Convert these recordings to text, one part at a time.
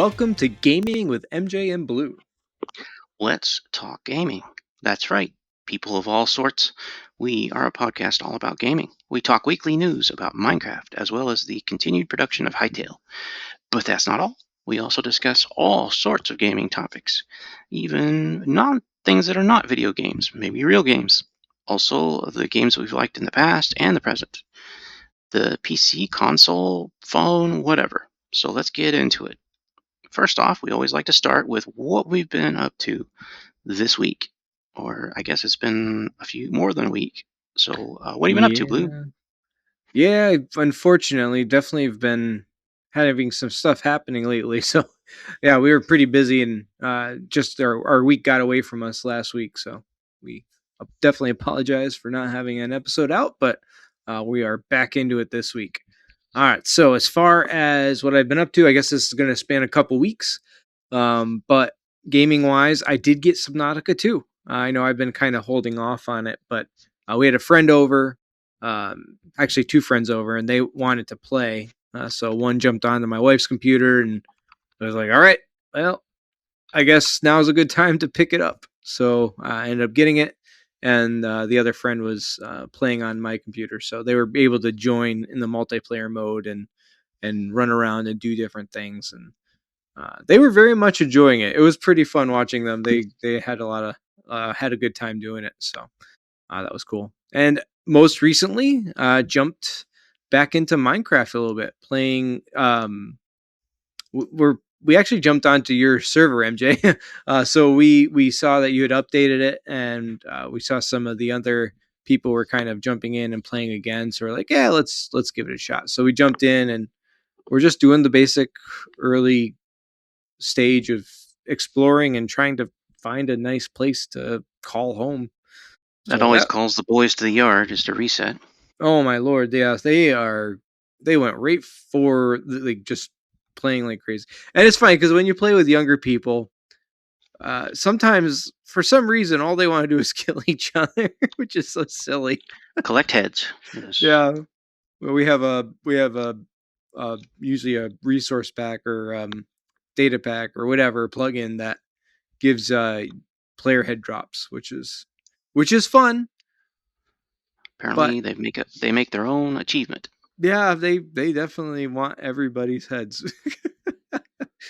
Welcome to Gaming with MJ and Blue. Let's talk gaming. That's right, people of all sorts. We are a podcast all about gaming. We talk weekly news about Minecraft as well as the continued production of Hytale. But that's not all. We also discuss all sorts of gaming topics, even non things that are not video games, maybe real games. Also, the games we've liked in the past and the present. The PC, console, phone, whatever. So let's get into it. First off, we always like to start with what we've been up to this week, or I guess it's been a few more than a week. So, what have you been up to, Blue? Yeah, unfortunately, definitely have been having some stuff happening lately. So, yeah, we were pretty busy and just our week got away from us last week. So, we definitely apologize for not having an episode out, but we are back into it this week. All right. So, as far as what I've been up to, I guess this is going to span a couple weeks. But gaming wise, I did get Subnautica too. I know I've been kind of holding off on it, but we had a friend over, actually two friends over, and they wanted to play. So one jumped onto my wife's computer, and I was like, "All right, well, I guess now's a good time to pick it up." So I ended up getting it, and the other friend was playing on my computer, so they were able to join in the multiplayer mode and run around and do different things. And they were very much enjoying it. It was pretty fun watching them. They had a lot of had a good time doing it. So that was cool. And most recently, jumped back into Minecraft a little bit, playing. We actually jumped onto your server, MJ. So we saw that you had updated it, and we saw some of the other people were kind of jumping in and playing again. So we're like, yeah, let's give it a shot. So we jumped in, and we're just doing the basic early stage of exploring and trying to find a nice place to call home. That So always that, calls the boys to the yard just to reset. oh my lord, yeah, they went right for like just playing like crazy. And it's funny because when you play with younger people, sometimes for some reason all they want to do is kill each other, which is so silly. Collect heads. Yes. Yeah, well, we have a usually a resource pack or data pack or whatever plugin that gives player head drops, which is fun. But Apparently, they make their own achievement. yeah, they definitely want everybody's heads.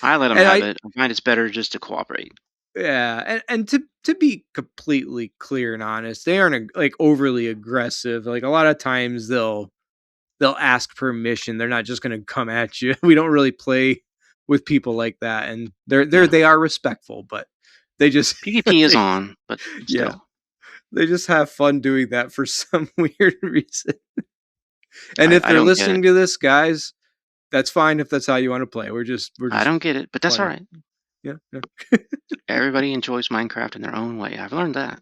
I let them And have I it. I find it's better just to cooperate. yeah, and to be completely clear and honest, they aren't like overly aggressive. Like a lot of times they'll ask permission. They're not just going to come at you. We don't really play with people like that, and Yeah. they are respectful, but they just PvP is they, on, but yeah, still, they just have fun doing that for some weird reason. And if I they're don't get it. listening to this, guys, that's fine if that's how you want to play. We're I just don't get it, but that's all funny. right. Yeah, yeah. Everybody enjoys Minecraft in their own way. I've learned that.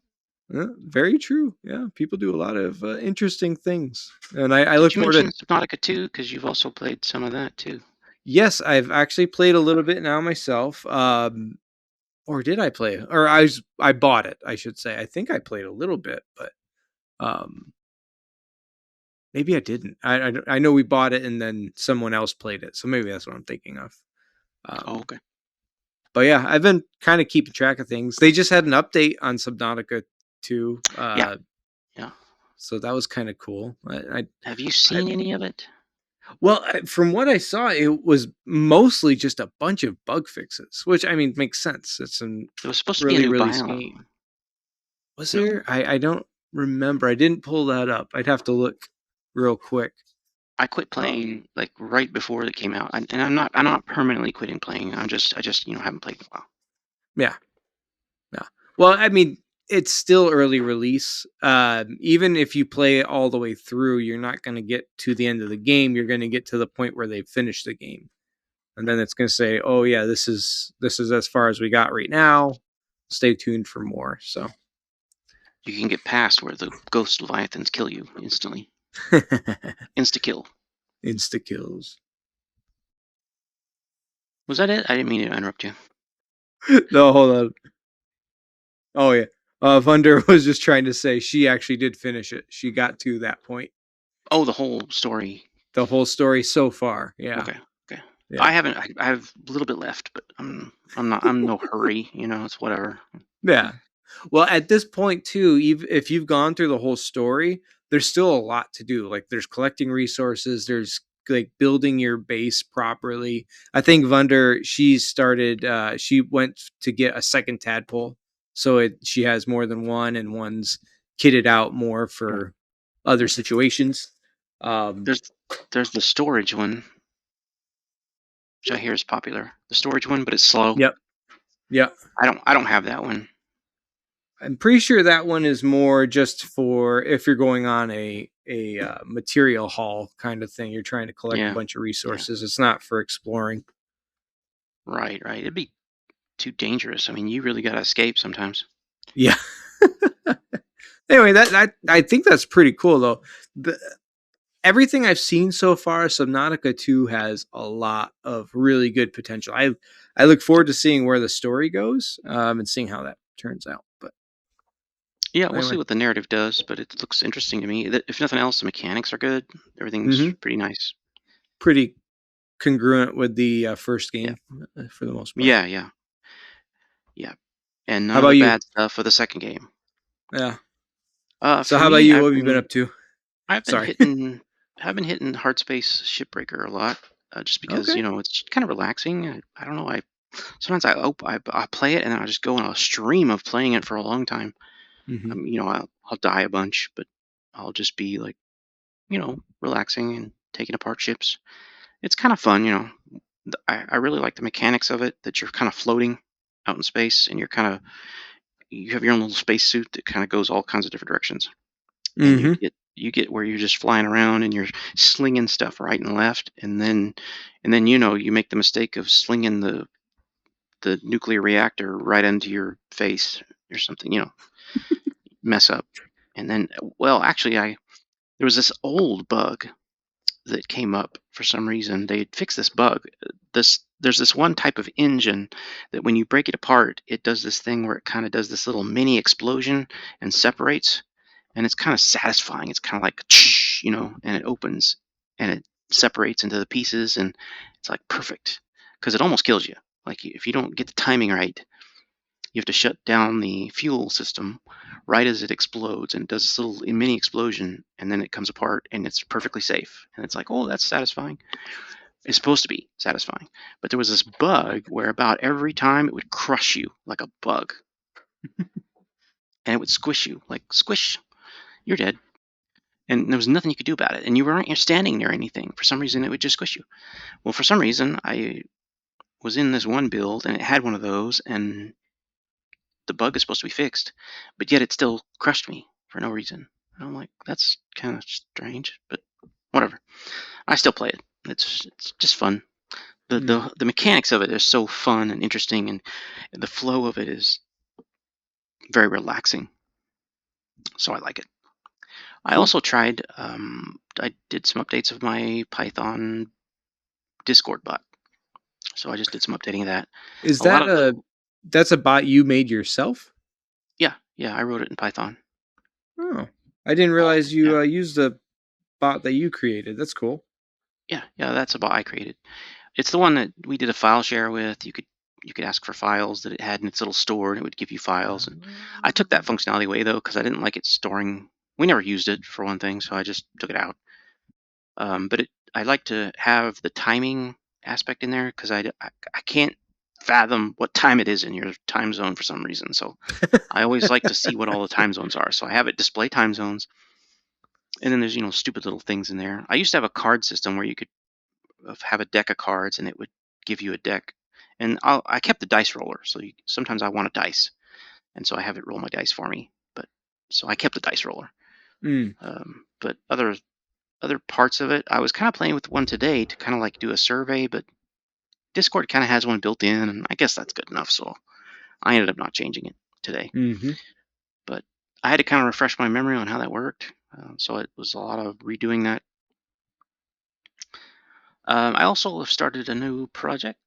Yeah, very true. Yeah, people do a lot of interesting things, and I Did look you forward mention to. Subnautica too? Because you've also played some of that too. Yes, I've actually played a little bit now myself. Or did I play? Or I bought it. I should say. I think I played a little bit, but um, maybe I didn't. I know we bought it and then someone else played it, so maybe that's what I'm thinking of. Oh, Um, okay. but yeah, I've been kind of keeping track of things. They just had an update on Subnautica too, Yeah, yeah. so that was kind of cool. Have you I seen any of it? well, from what I saw, it was mostly just a bunch of bug fixes, which I mean makes sense. It's a There was supposed to be a really new released game. biome. Was No, there? I don't remember. I didn't pull that up. I'd have to look real quick. I quit Uh, playing like right before it came out, and I'm not permanently quitting playing. I just haven't played in a while. yeah, yeah. Well, I mean, it's still early release. Even if you play it all the way through, you're not going to get to the end of the game. You're going to get to the point where they've finished the game, and then it's going to say, "Oh yeah, this is as far as we got right now. Stay tuned for more." So. You can get past where the ghost leviathans kill you instantly. Insta kill. Insta kills. Was that it? I didn't mean to interrupt you. No, hold on. Oh yeah. Vunder was just trying to say she actually did finish it. She got to that point. Oh, the whole story. The whole story so far. Yeah. Okay, okay. I Yeah. haven't. I have a little bit left, but I'm not. I'm no hurry. It's whatever. Yeah. Well, at this point too, if you've gone through the whole story, there's still a lot to do. Like there's collecting resources, there's like building your base properly. I think Vunder, she went to get a second tadpole. So she has more than one and one's kitted out more Yeah. for other situations. Um There's there's the storage one, which I hear is popular. The storage one, but it's slow. yep. Yep. I don't have that one. I'm pretty sure that one is more just for if you're going on a material haul kind of thing. You're trying to collect a Yeah. bunch of Yeah. resources. It's not for exploring. Right. Right. It'd be too dangerous. I mean, you really gotta escape sometimes. Yeah. Anyway, I think that's pretty cool though. The, everything I've seen so far, Subnautica 2 has a lot of really good potential. I look forward to seeing where the story goes and seeing how that turns out. But Yeah, we'll see anyway, what the narrative does, but it looks interesting to me. If nothing else, the mechanics are good. Everything's hmm pretty nice. pretty congruent with the first Yeah. game for the most part. Yeah. Yeah. Yeah. And How none of about the you? bad stuff of the second game. Yeah. So For how about me, you? What have you been up to? I've been Sorry. hitting I've been hitting Hardspace Shipbreaker a lot, just because Okay. it's kind of relaxing. I don't know. I sometimes I play it and then I just go on a stream of playing it for a long time. hmm I'll die a bunch, but I'll just be like relaxing and taking apart ships. It's kind of fun. I really like the mechanics of it. That you're kind of floating out in space and you have your own little space suit that kind of goes all kinds of different directions, and you hmm get you get where you're just flying around and you're slinging stuff right and left, and then you make the mistake of slinging the nuclear reactor right into your face or something, mess up. And then, well, actually, I there was this old bug that came up for some reason. They had fixed this bug. There's this one type of engine that when you break it apart, it does this thing where it kind of does this little mini explosion and separates, and it's kind of satisfying. It's kind of like and it opens and it separates into the pieces, and it's like perfect because it almost kills you. Like if you don't get the timing right, you have to shut down the fuel system right as it explodes, and it does this little mini explosion, and then it comes apart and it's perfectly safe. And it's like, oh, that's satisfying. It's supposed to be satisfying. But there was this bug where about every time it would crush you like a bug, and it would squish you like squish, you're dead. And there was nothing you could do about it. And you weren't standing near anything. For some reason, it would just squish you. Well, for some reason, I was in this one build and it had one of those, and the bug is supposed to be fixed, but yet it still crushed me for no reason. And I'm like, that's kind of strange, but whatever. I still play it. It's just fun. The, Mm. the the mechanics of it is so fun and interesting, and the flow of it is very relaxing. So I like it. I Cool. also tried. I did some updates of my Python Discord bot. So I just did some updating of that. Is A lot that of the that's a bot you made yourself? Yeah, yeah, I wrote it in Python. Oh, I didn't All of realize it. Yeah, you used a bot that you created. That's cool. yeah, yeah. That's a bot I created. It's the one that we did a file share with. You could ask for files that it had in its little store, and it would give you files. And I took that functionality away though because I didn't like it storing. We never used it for one thing, so I just took it out. But I like to have the timing aspect in there because I can't fathom what time it is in your time zone for some reason. So I always like to see what all the time zones are. So I have it display time zones, and then there's stupid little things in there. I used to have a card system where you could have a deck of cards and it would give you a deck. And I kept the dice roller, so sometimes I want a dice, and so I have it roll my dice for me. But so I kept the dice roller. Mm. But other parts of it, I was kind of playing with one today to kind of like do a survey, but Discord kind of has one built in, and I guess that's good enough. So I ended up not changing it today. Hmm. But I had to kind of refresh my memory on how that worked. So it was a lot of redoing that. I also have started a new project.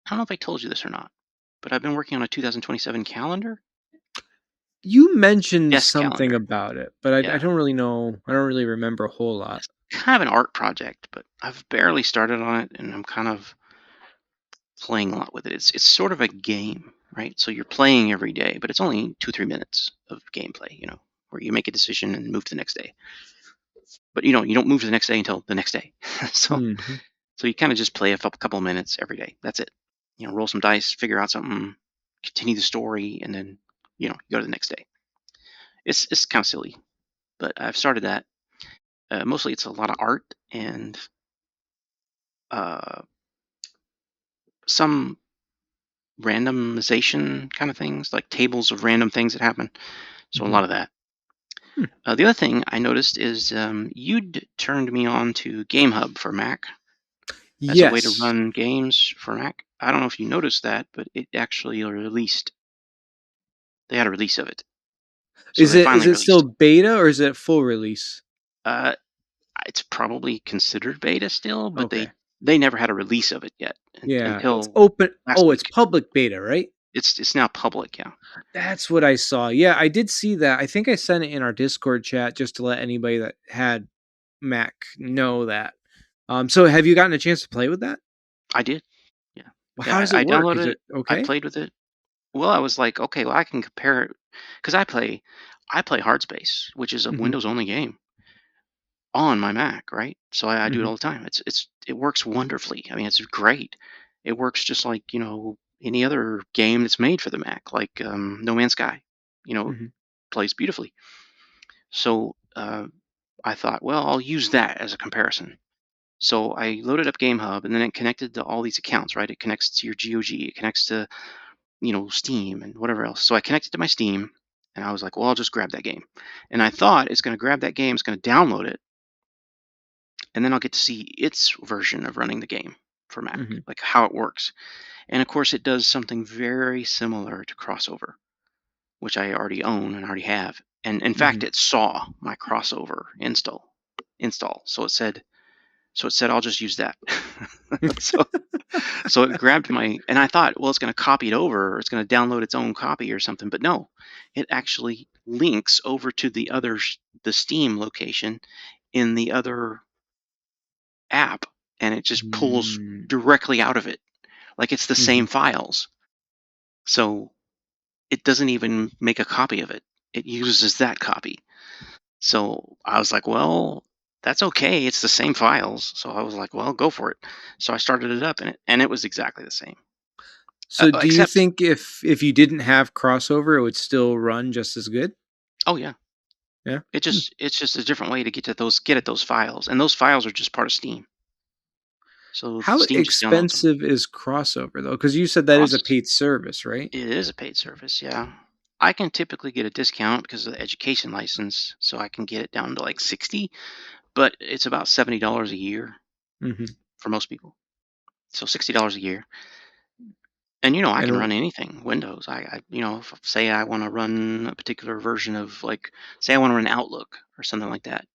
I don't know if I told you this or not, but I've been working on a 2027 calendar. You mentioned Desk something calendar. about it, but I Yeah. don't really know. I don't really remember a whole lot. It's kind of an art project, but I've barely started on it, and I'm kind of playing a lot with it. It's sort of a game, right? So you're playing every day, but it's only 2-3 minutes of gameplay, where you make a decision and move to the next day. But you don't move to the next day until the next day. so Mhm. so you kind of just play a couple of minutes every day. That's it. Roll some dice, figure out something, continue the story, and then you go to the next day. It's kind of silly, but I've started that. Mostly, it's a lot of art and uh, some randomization kind of things, like tables of random things that happen. So a Mhm. lot of that. Hmm. The other thing I noticed is you'd turned me on to GameHub for Mac as a way to Yes. run games for Mac. I don't know if you noticed that, but it actually released. They had a release of it, so Is they it finally still released. beta or is it full release? Uh, it's probably considered beta still, but Okay. they never had a release of it yet Yeah, it's until open. last Oh, it's week. public beta, right? It's now public. Yeah, That's what I saw. Yeah, I did see that. I think I sent it in our Discord chat just to let anybody that had Mac know that. So have you gotten a chance to play with that? I did. Yeah, Well, how yeah. does I it work? Is downloaded it it. I okay? played with it. Well, I was like, okay, well, I can compare it because I play Hardspace, which is a Mhm. Windows only game on my Mac, right? So I do it Mhm. all the time. It works wonderfully. I mean, it's great. It works just like any other game that's made for the Mac, like No Man's Sky. Mhm. Plays beautifully. So I thought, well, I'll use that as a comparison. So I loaded up GameHub, and then it connected to all these accounts, right? It connects to your GOG, it connects to Steam and whatever else. So I connected to my Steam, and I was like, well, I'll just grab that game. And I thought it's going to grab that game, it's going to download it, and then I'll get to see its version of running the game for Mac, Mhm. like how it works. And of course, it does something very similar to Crossover, which I already own and already have. And in fact, Mhm. it saw my Crossover install. So it said I'll just use that. so so it grabbed my, and I thought, well, it's going to copy it over, or it's going to download its own copy or something. But no, it actually links over to the Steam location in the other app, and it just pulls Mm. directly out of it, like it's the Mhm. same files. So it doesn't even make a copy of it. It uses that copy. So I was like, well, that's okay. It's the same files. So I was like, well, go for it. So I started it up, and it was exactly the same. So do you Except, think if you didn't have crossover, it would still run just as good? oh yeah, Yeah. Hmm. it's just a different way to get at those files, and those files are just part of Steam. So How Steam just downloads them. expensive is crossover though? Because you said that is a Costs. paid service, right? It is a paid service, yeah. I can typically get a discount because of the education license, so I can get it down to like 60, but it's about $70 a year Mhm. for most people. So $60 a year. And I can And run anything Windows. If, say I want to run a particular version of, like, say I want to run Outlook or something like that.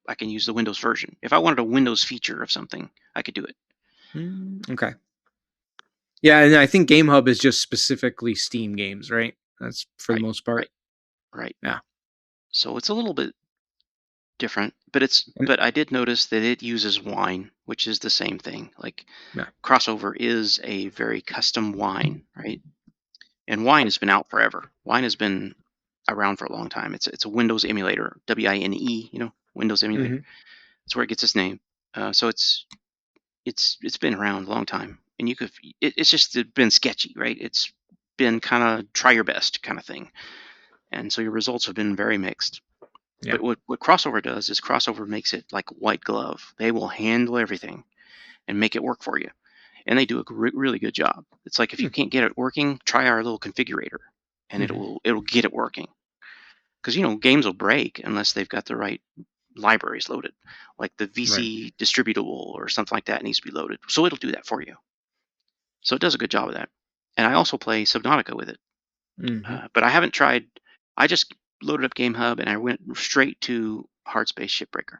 I can use the Windows version. If I wanted a Windows feature of something, I could do it. okay. Yeah, and I think GameHub is just specifically Steam games, right? That's for the Right, most part. right, right. Yeah. So it's a little bit different, but it's And but I did notice that it uses wine, which is the same thing. Like, yeah. Crossover is a very custom wine, right? And wine has been out forever. Wine has been around for a long time. It's a Windows emulator, WINE, Windows emulator. Mhm. That's where it gets its name. So it's been around a long time, and it's just been sketchy, right? It's been kind of try your best kind of thing, and so your results have been very mixed. Yeah. But what Crossover does is Crossover makes it like white glove. They will handle everything and make it work for you, and they do a really good job. It's like, if you Hmm. can't get it working, try our little configurator, and it Mhm. will it'll get it working. Because games will break unless they've got the right libraries loaded, like the Right. VC distributable or something like that needs to be loaded. So it'll do that for you. So it does a good job of that. And I also play Subnautica with it, Mhm. but I haven't tried. I just loaded up GameHub and I went straight to Hardspace Shipbreaker,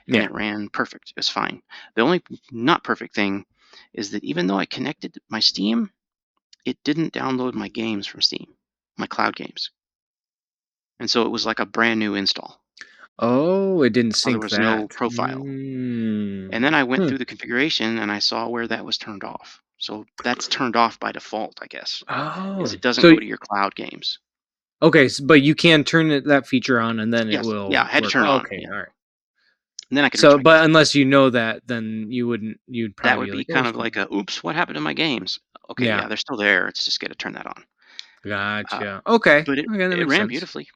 and Yeah. it ran perfect. It's fine. The only not perfect thing is that even though I connected my Steam, it didn't download my games from Steam, my cloud games, and so it was like a brand new install. Oh, it didn't So there sync was no that. profile. And then I went Hmm. through the configuration and I saw where that was turned off. So that's turned off by default, I guess, is Oh, it doesn't so go to your cloud games. okay, but you can turn that feature on, and then it Yes. Yeah, will I had to work. turn it Oh, on. okay, Yeah. all right. And then I could reach So, my games. but unless you know that, then you wouldn't. You'd That probably would be be like, "Oh, kind of like a, "Oops, what happened to my games?" Okay, yeah, yeah, they're still there. It's just gotta turn that on. Uh, gotcha." Okay, but it okay, that it makes ran sense. beautifully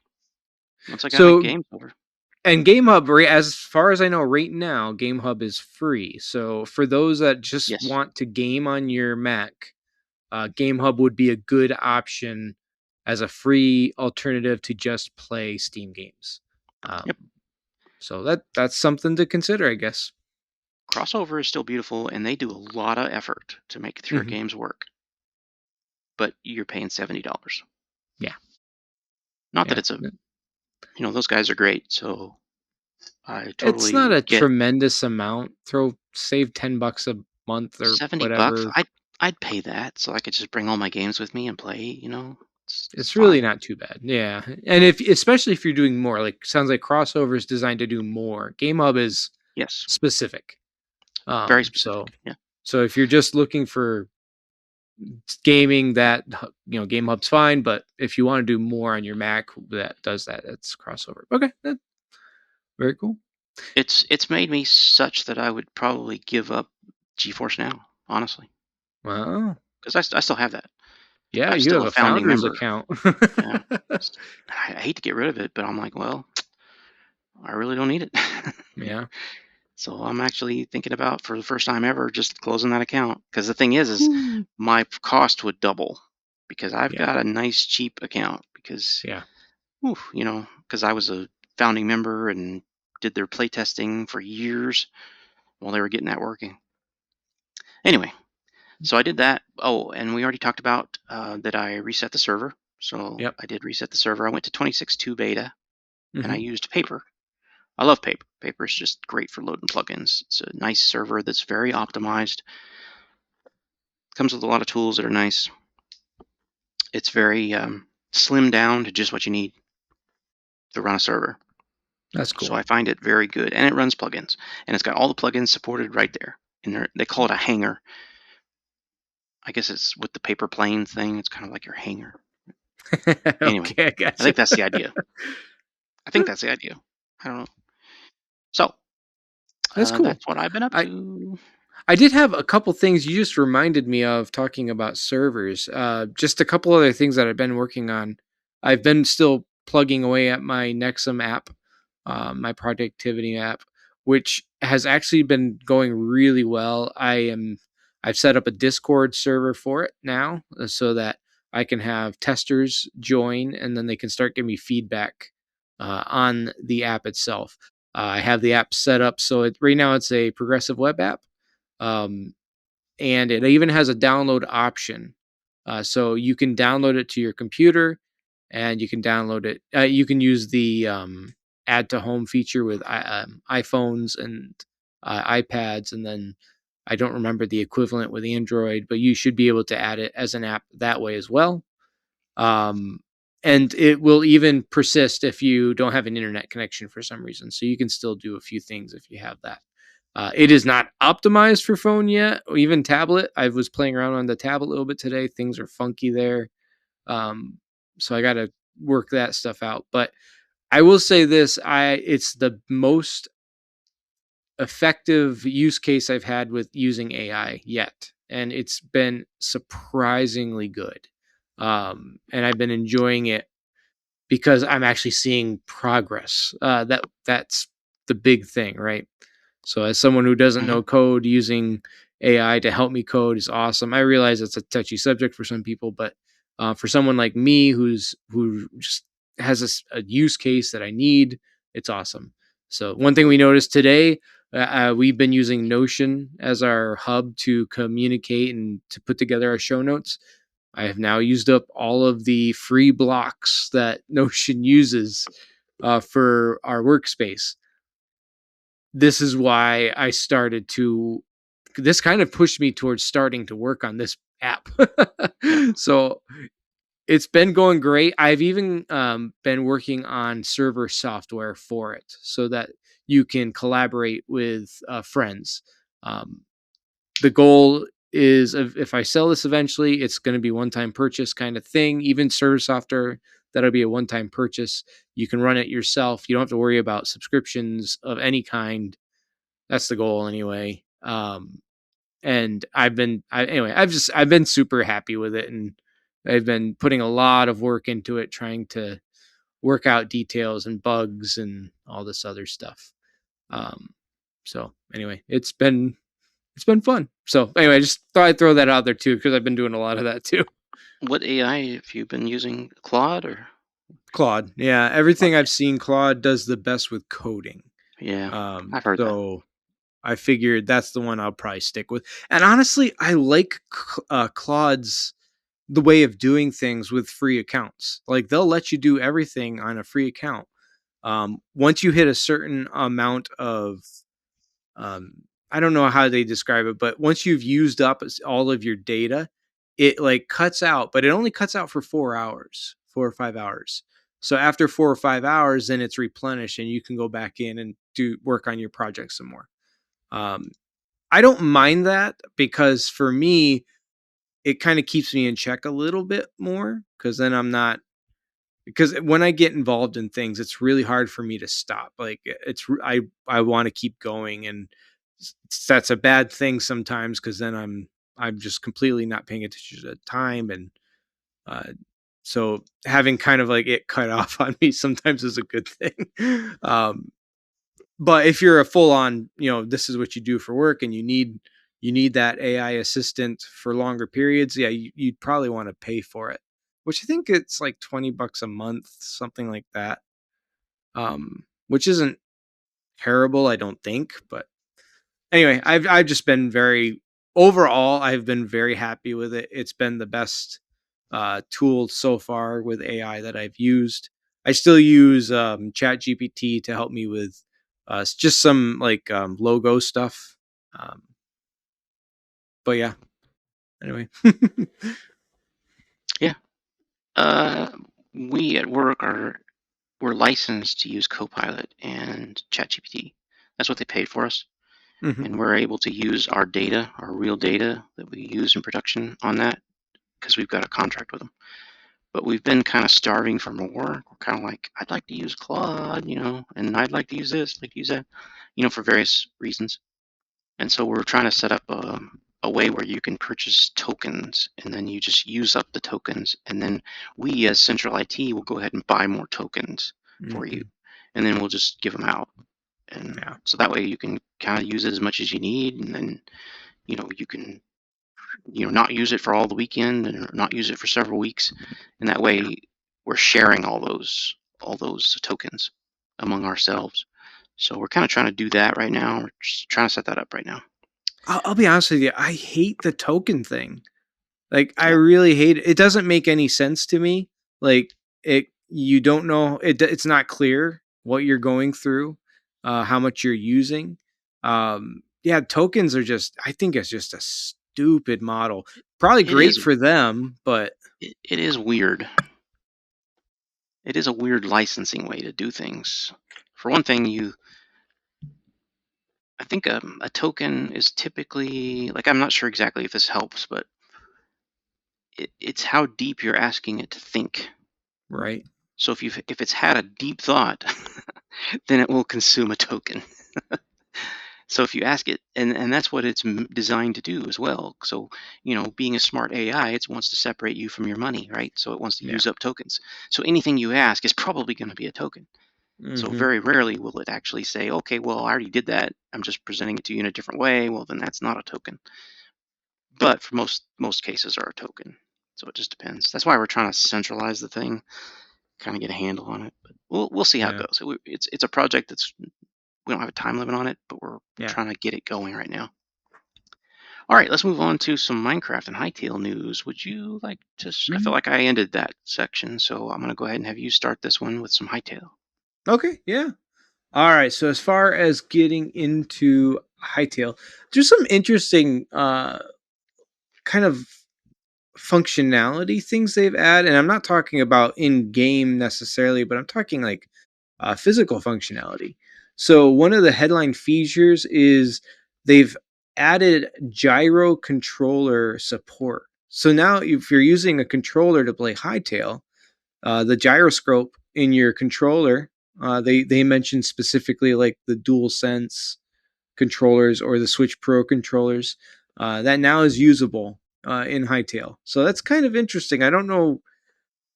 once I got my So, games over. and GameHub, as far as I know, right now, GameHub is free. So, for those that just Yes. want to game on your Mac, GameHub would be a good option as a free alternative to just play Steam games. Yep. So that's something to consider, I guess. Crossover is still beautiful, and they do a lot of effort to make their Mhm. games work, but you're paying $70. Yeah, Not that yeah. it's those guys are great, so I It's not totally a get tremendous amount. Save $10 a month or 70 bucks. whatever. I'd pay that so I could just bring all my games with me and play. It's It's really fine. not too bad. Yeah. And if especially if you're doing more, like sounds like crossover is designed to do more. GameHub is Yes, specific. very So specific. Yeah. if you're just looking for gaming, GameHub's fine, but if you want to do more on your Mac that does that, that's crossover. Okay. Very cool. It's made me such that I would probably give up GeForce Now, honestly, Wow. because I still have that. Yeah, I'm you still have a a founding founder's member. account. Yeah. I hate to get rid of it, but I'm like, well, I really don't need it. Yeah. So I'm actually thinking about, for the first time ever, just closing that account. Because the thing is Whew. my cost would double because I've Yeah. got a nice cheap account because, Yeah. because I was a founding member and did their playtesting for years while they were getting that working. Anyway, so I did that. Oh, and we already talked about that I reset the server. So Yep. I did reset the server. I went to 26.2 beta and I Mhm. used Paper. I love Paper. Paper is just great for loading plugins. It's a nice server that's very optimized. Comes with a lot of tools that are nice. It's very slimmed down to just what you need to run a server. That's So cool. I find it very good, and it runs plugins, and it's got all the plugins supported right there. And they call it a hanger. I guess it's with the paper plane thing. It's kind of like your hanger. Anyway, Okay, I I gotcha. think that's the idea. I think that's the idea. I don't know. So That's cool. that's what I've been up I to. I did have a couple things you just reminded me of talking about servers. Just a couple other things that I've been working on. I've been still plugging away at my Nexum app, my productivity app, which has actually been going really well. I've set up a Discord server for it now, so that I can have testers join, and then they can start giving me feedback on the app itself. I have the app set up so right now it's a progressive web app, um, and it even has a download option. So you can download it to your computer, and you can download it. You can use the add to home feature with iPhones and iPads, and then I don't remember the equivalent with Android, but you should be able to add it as an app that way as well. Um, and it will even persist if you don't have an internet connection for some reason. So you can still do a few things if you have that. It is not optimized for phone yet, or even tablet. I was playing around on the tablet a little bit today. Things are funky there. Um, so I got to work that stuff out. But I will say this: it's the most effective use case I've had with using AI yet, and it's been surprisingly good. And I've been enjoying it because I'm actually seeing progress. That's the big thing, right? So as someone who doesn't Hmm. know code, using AI to help me code is awesome. I realize it's a touchy subject for some people, but for someone like me who just has a use case that I need, it's awesome. So one thing we noticed today, we've been using Notion as our hub to communicate and to put together our show notes. I have now used up all of the free blocks that Notion uses for our workspace. This is why I started to. This kind of pushed me towards starting to work on this app. Yeah. So it's been going great. I've even been working on server software for it so that you can collaborate with friends. Um, the goal is if I sell this eventually, it's going to be one time purchase kind of thing. Even server software, that'll be a one time purchase. You can run it yourself. You don't have to worry about subscriptions of any kind. That's the goal anyway. And I've been super happy with it, and I've been putting a lot of work into it, trying to work out details and bugs and all this other stuff. Um, so anyway, it's been fun. So anyway, I just thought I'd throw that out there too because I've been doing a lot of that too. What AI have you been using? Claude or Claude, yeah, everything Claude? I've seen, Claude does the best with coding. Yeah, I've heard that. So I figured that's the one I'll probably stick with. And honestly, I like Claude's the way of doing things with free accounts. Like they'll let you do everything on a free account. Once you hit a certain amount of um, I don't know how they describe it, but once you've used up all of your data, it like cuts out, but it only cuts out for 4 hours, 4 or 5 hours. So after 4 or 5 hours, then it's replenished and you can go back in and do work on your project some more. Um, I don't mind that because for me, it kind of keeps me in check a little bit more because then I'm not because when I get involved in things, it's really hard for me to stop. Like I want to keep going, and that's a bad thing sometimes because then I'm just completely not paying attention to time, and uh, so having kind of like it cut off on me sometimes is a good thing. But if you're a full on, this is what you do for work, and you need that AI assistant for longer periods, yeah, you'd probably want to pay for it, which I think it's like $20 a month, something like that. Which isn't terrible, I don't think, but anyway, I've just been very overall, I've been very happy with it. It's been the best tool so far with AI that I've used. I still use Chat GPT to help me with just some like logo stuff. Um, but yeah, anyway. Yeah. Uh, we at work we're licensed to use Copilot and ChatGPT. That's what they paid for us, Hmm. and we're able to use our data, our real data that we use in production on that because we've got a contract with them. But we've been kind of starving for more. We're kind of like, I'd like to use Claude, and I'd like to use this, like to use that, for various reasons. And so we're trying to set up a way where you can purchase tokens and then you just use up the tokens. And then we, as Central IT, will go ahead and buy more tokens for you. Hmm. And then we'll just give them out. And Yeah. so that way you can kind of use it as much as you need. And then, you can, not use it for all the weekend and not use it for several weeks. And that Yeah. way we're sharing all those tokens among ourselves. So we're kind of trying to do that right now. We're just trying to set that up right now. I'll be honest with you. I hate the token thing. Like I Yeah. really hate it. It doesn't make any sense to me. Like you don't know it's not clear what you're going through, how much you're using. Yeah, tokens are just I think it's just a stupid model. Probably It great is for them, but it is weird. It is a weird licensing way to do things. For one thing, I think a token is typically like I'm not sure exactly if this helps, but it's how deep you're asking it to think. right. So if it's had a deep thought, then it will consume a token. So if you ask it, and that's what it's designed to do as well. So being a smart AI, it wants to separate you from your money, right? So it wants to Yeah. use up tokens. So anything you ask is probably going to be a token. So Mhm. very rarely will it actually say, okay, well, I already did that. I'm just presenting it to you in a different way. Well, then that's not a token. But for most cases are a token. So it just depends. That's why we're trying to centralize the thing, kind of get a handle on it. But we'll see how it Yeah. goes. It's a project that's we don't have a time limit on it, but we're Yeah. trying to get it going right now. All right, let's move on to some Minecraft and Hytale news. Would you like to? I feel Mhm. like I ended that section, so I'm going to go ahead and have you start this one with some Hytale. Okay, yeah. All right, so as far as getting into Hightail, there's some interesting kind of functionality things they've added, and I'm not talking about in game necessarily, but I'm talking like physical functionality. So one of the headline features is they've added gyro controller support. So now, if you're using a controller to play Hytale, the gyroscope in your controller, they mentioned specifically like the DualSense controllers or the Switch Pro controllers, that now is usable in Hytale. So that's kind of interesting. I don't know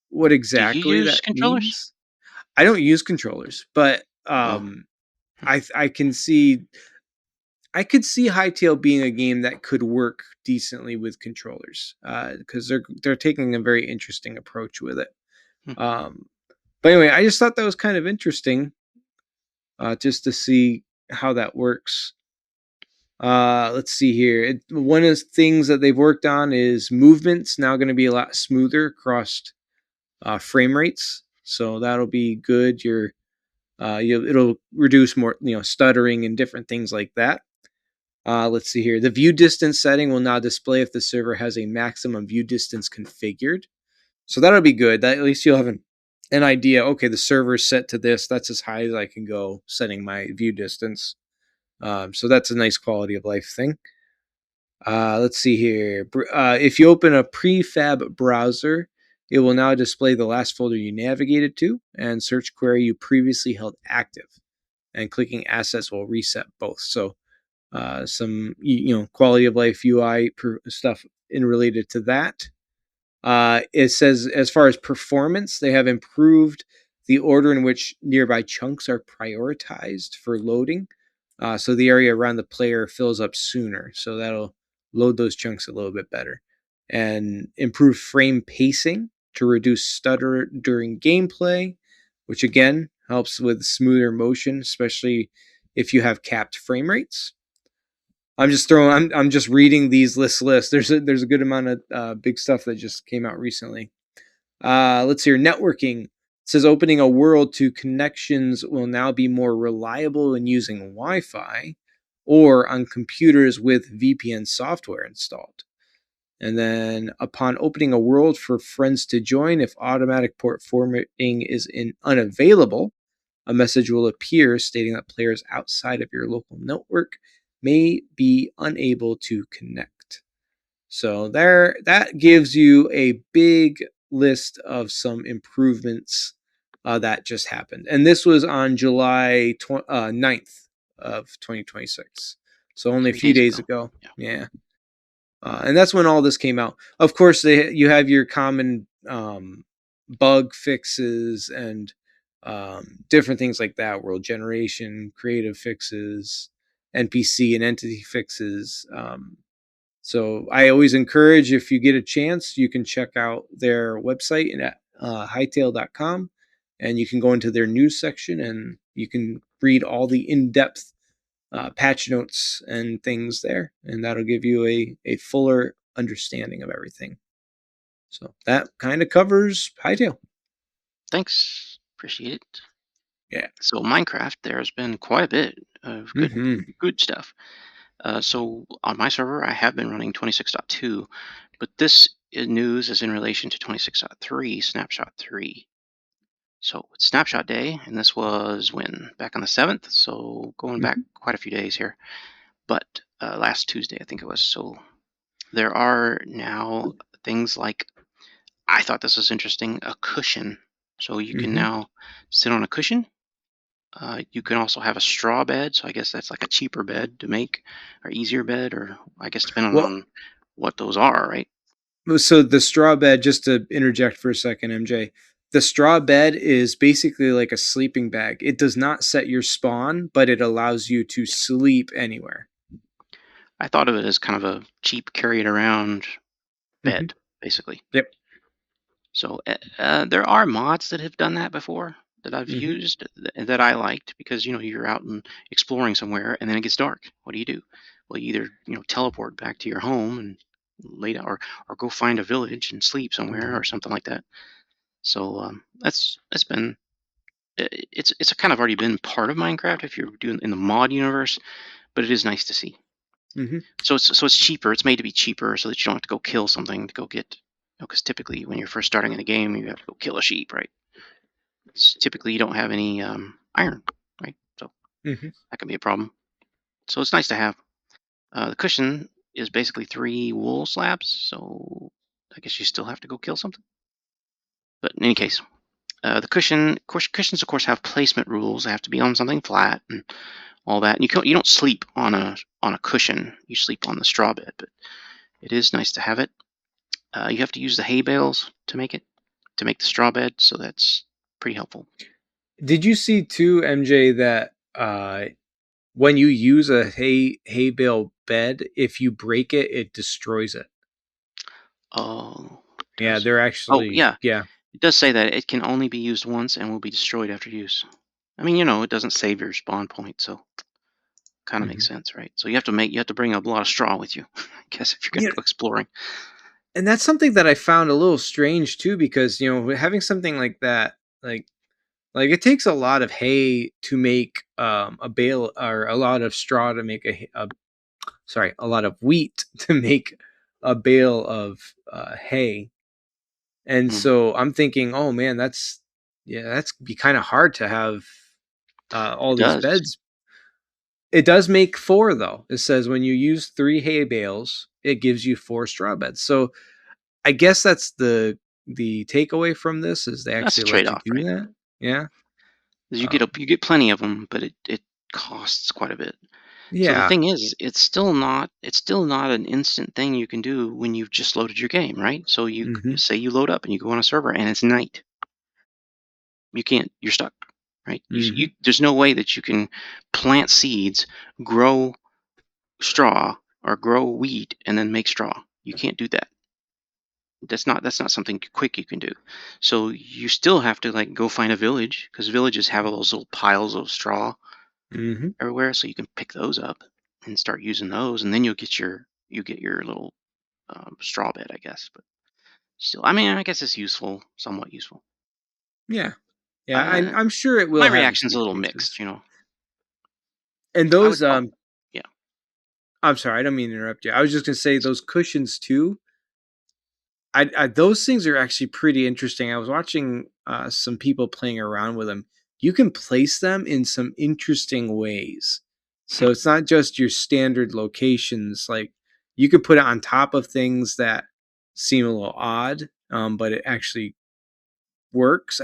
what Do you exactly use that controllers? means. I don't use controllers, but Oh, I can see I could see Hytale being a game that could work decently with controllers, because they're taking a very interesting approach with it. hmm. Um, but anyway, I just thought that was kind of interesting, just to see how that works. Let's see here. One of the things that they've worked on is movements now going to be a lot smoother across frame rates, so that'll be good. It'll reduce more, stuttering and different things like that. Let's see here. The view distance setting will now display if the server has a maximum view distance configured. So that'll be good. That at least you'll have an idea. Okay, the server's set to this. That's as high as I can go setting my view distance. So that's a nice quality of life thing. Let's see here. If you open a prefab browser, it will now display the last folder you navigated to and search query you previously held active. And clicking assets will reset both. So some quality of life UI stuff in related to that. It says as far as performance, they have improved the order in which nearby chunks are prioritized for loading. So the area around the player fills up sooner. So that'll load those chunks a little bit better. And improve frame pacing to reduce stutter during gameplay, which again helps with smoother motion, especially if you have capped frame rates. I'm just reading these lists. There's a good amount of big stuff that just came out recently. Let's see here. Networking. It says opening a world to connections will now be more reliable in using Wi-Fi or on computers with VPN software installed. And then upon opening a world for friends to join, if automatic port formatting is unavailable, a message will appear stating that players outside of your local network may be unable to connect. So that gives you a big list of some improvements that just happened. And this was on July 9th of 2026. So only a Three few days days ago. ago. Yeah. Yeah. And that's when all this came out. Of course, you have your common bug fixes and different things like that, world generation, creative fixes, NPC and entity fixes. So I always encourage, if you get a chance, you can check out their website at hytale.com, and you can go into their news section and you can read all the in-depth patch notes and things there, and that'll give you a fuller understanding of everything. So that kind of covers Hytale. Thanks. Appreciate it. Yeah. So Minecraft, there's been quite a bit of Mm-hmm. good stuff. So on my server, I have been running 26.2, but this news is in relation to 26.3 Snapshot 3. So it's Snapshot Day, and this was when? Back on the 7th, so going back Mm-hmm. quite a few days here. But last Tuesday, I think it was. So there are now things like, I thought this was interesting, a cushion. So you can Mm-hmm. now sit on a cushion. You can also have a straw bed, so I guess that's like a cheaper bed to make, or easier bed, or I guess depending Well, on what those are, right? so the straw bed, just to interject for a second, MJ, the straw bed is basically like a sleeping bag. It does not set your spawn, but it allows you to Yeah. sleep anywhere. I thought of it as kind of a cheap carry it around Mm-hmm. bed, basically. Yep. So there are mods that have done that before that I've Mm-hmm. used that I liked, because you're out and exploring somewhere and then it gets dark. What do? Well, you either teleport back to your home and lay down, or go find a village and sleep somewhere Mm-hmm. or something like that. So that's been it's kind of already been part of Minecraft if you're doing in the mod universe, but it is nice to see. Mm-hmm. So it's cheaper. It's made to be cheaper so that you don't have to go kill something to go get. Because typically when you're first starting in the game, you have to go kill a sheep, right? Typically you don't have any iron, right? So Mm-hmm. that can be a problem. So it's nice to have. The cushion is basically 3 wool slabs, so I guess you still have to go kill something. But in any case, the cushions of course have placement rules. They have to be on something flat and all that. And you don't sleep on a cushion. You sleep on the straw bed, but it is nice to have it. You have to use the hay bales to make the straw bed, so that's pretty helpful. Did you see too, MJ, that when you use a hay bale bed, if you break it, it destroys it. Oh, it Yeah, does. they're Oh actually yeah, yeah. it does say that it can only be used once and will be destroyed after use. I mean, it doesn't save your spawn point, so kind of makes Mhm. sense, right? So you have to bring a lot of straw with you, I guess, if you're gonna Yeah, go exploring. and that's something that I found a little strange too, because having something like that, like like it takes a lot of hay to make a bale, or a lot of straw to make a lot of wheat to make a bale of hay. And Mm, so I'm thinking, oh man, that's be kind of hard to have all it these does. beds. It does make four though. It says when you use three hay bales, it gives you four straw beds. So I guess that's the takeaway from this, is they That's a actually let you trade-off, do right? that. Yeah. 'Cause Um, you get plenty of them, but it costs quite a bit. So the yeah. thing is, it's still not an instant thing you can do when you've just loaded your game, right? So Hmm. say you load up and you go on a server and it's night. You can't. You're stuck, right? Hmm. There's no way that you can plant seeds, grow straw, or grow wheat and then make straw. You can't do that. That's not something quick you can do. So you still have to like go find a village because villages have all those little piles of straw Hmm. everywhere, so you can pick those up and start using those, and then you get your little straw bed, I guess. But still, I mean, I guess it's useful, somewhat useful. Yeah. Yeah. Uh, I'm sure it my will have its reaction's a use little mixed, cases. you know. And I would those probably, yeah. I'm sorry, I don't mean to interrupt you. I was just gonna say those cushions too. Those things are actually pretty interesting. I was watching some people playing around with them. You can place them in some interesting ways. So it's not just your standard locations. Like you could put it on top of things that seem a little odd, but it actually works.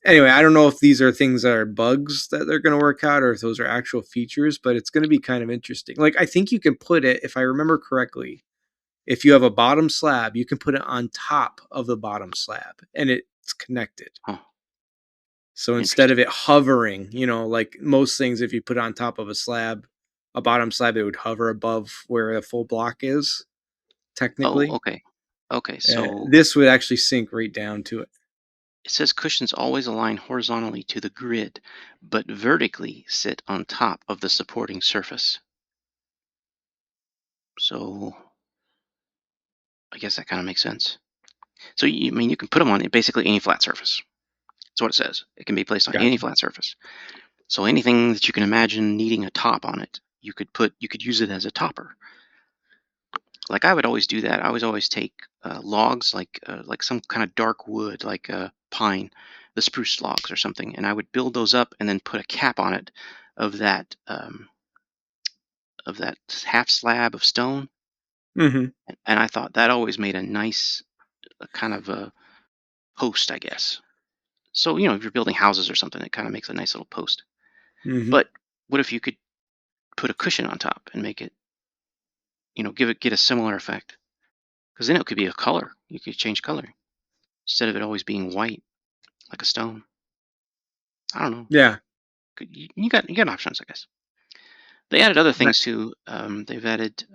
Anyway, I don't know if these are things that are bugs that they're going to work out, or if those are actual features, but it's going to be kind of interesting. Like I think you can put it, if I remember correctly, if you have a bottom slab, you can put it on top of the bottom slab and it's connected. Oh, So instead interesting. of it hovering, like most things, if you put it on top of a slab, a bottom slab, it would hover above where a full block is, Oh, technically. okay. Okay, so This would actually sink right down to it. it says cushions always align horizontally to the grid, but vertically sit on top of the supporting surface. So I guess that kind of makes sense. So I mean, you can put them on basically any flat surface. That's what it says. It can be placed on any Gotcha. flat surface. So anything that you can imagine needing a top on it, you could use it as a topper. Like I would always do that. I would always take logs, like some kind of dark wood, like pine, the spruce logs or something, and I would build those up and then put a cap on it of that half slab of stone. Hmm. And I thought that always made a nice kind of a post, I guess. So if you're building houses or something, it kind of makes a nice little post. Hmm. But what if you could put a cushion on top and make it, get a similar effect? Because then it could be a color. You could change color instead of it always being white like a stone. I don't know. Yeah. You got options, I guess. They added other Right. things too. They've added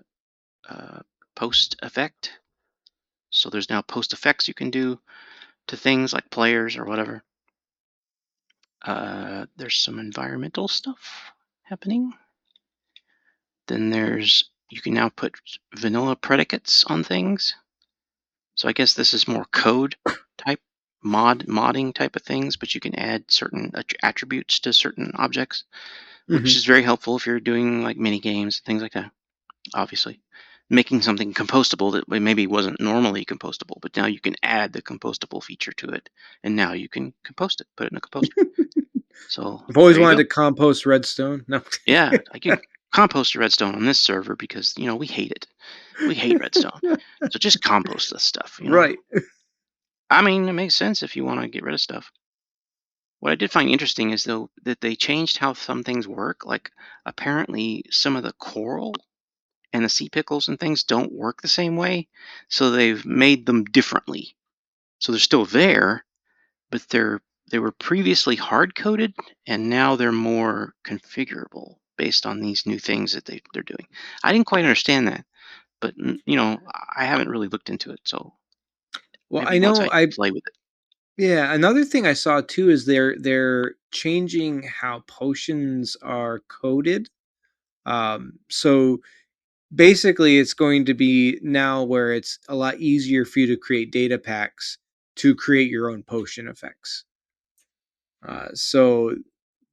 uh, post effect. So there's now post effects you can do to things like players or whatever. There's some environmental stuff happening. Then you can now put vanilla predicates on things. So I guess this is more code type modding type of things, but you can add certain attributes to certain objects, which Hmm. is very helpful if you're doing like mini games, things like that. Obviously, making something compostable that maybe wasn't normally compostable, but now you can add the compostable feature to it, and now you can compost it, put it in a composter. So I've always there you wanted go. to compost redstone. No. Yeah, I could. compost your redstone on this server because we hate it. We hate redstone. So just compost this stuff. Right. I mean, it makes sense if you want to get rid of stuff. What I did find interesting is though that they changed how some things work. Like apparently some of the coral and the sea pickles and things don't work the same way, so they've made them differently. So they're still there, but they were previously hard coded and now they're more configurable based on these new things that they're doing. I didn't quite understand that, but I haven't really looked into it, so Well, maybe I once know I I play with it. yeah, another thing I saw too is they're changing how potions are coded. So basically it's going to be now where it's a lot easier for you to create data packs to create your own potion effects. So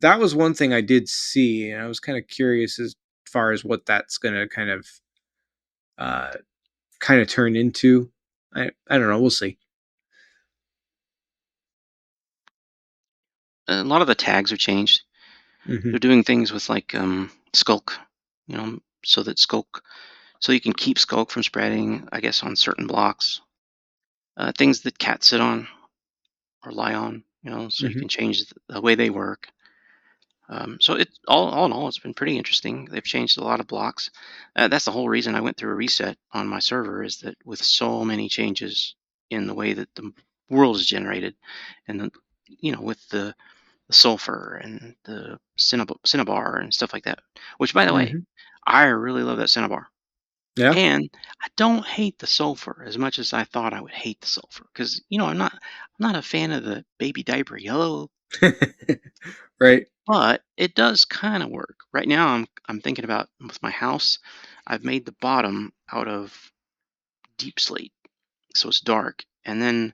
that was one thing I did see, and I was kind of curious as far as what that's going to uh, kind of turn into. I don't know. We'll see. A lot of the tags are changed. Hmm. They're doing things with like skulk, so that skulk, so you can keep skulk from spreading, I guess, on certain blocks. Things that cats sit on or lie on, so you Hmm. can change the way they work. So it all in all, it's been pretty interesting. They've changed a lot of blocks. That's the whole reason I went through a reset on my server. Is that with so many changes in the way that the world is generated, and with the sulfur and the cinnabar and stuff like that. Which, by the way, Hmm. I really love that cinnabar. Yeah. And I don't hate the sulfur as much as I thought I would hate the sulfur because I'm not a fan of the baby diaper yellow, Right. but it does kind of work. Right now I'm thinking about with my house, I've made the bottom out of deep slate, so it's dark, and then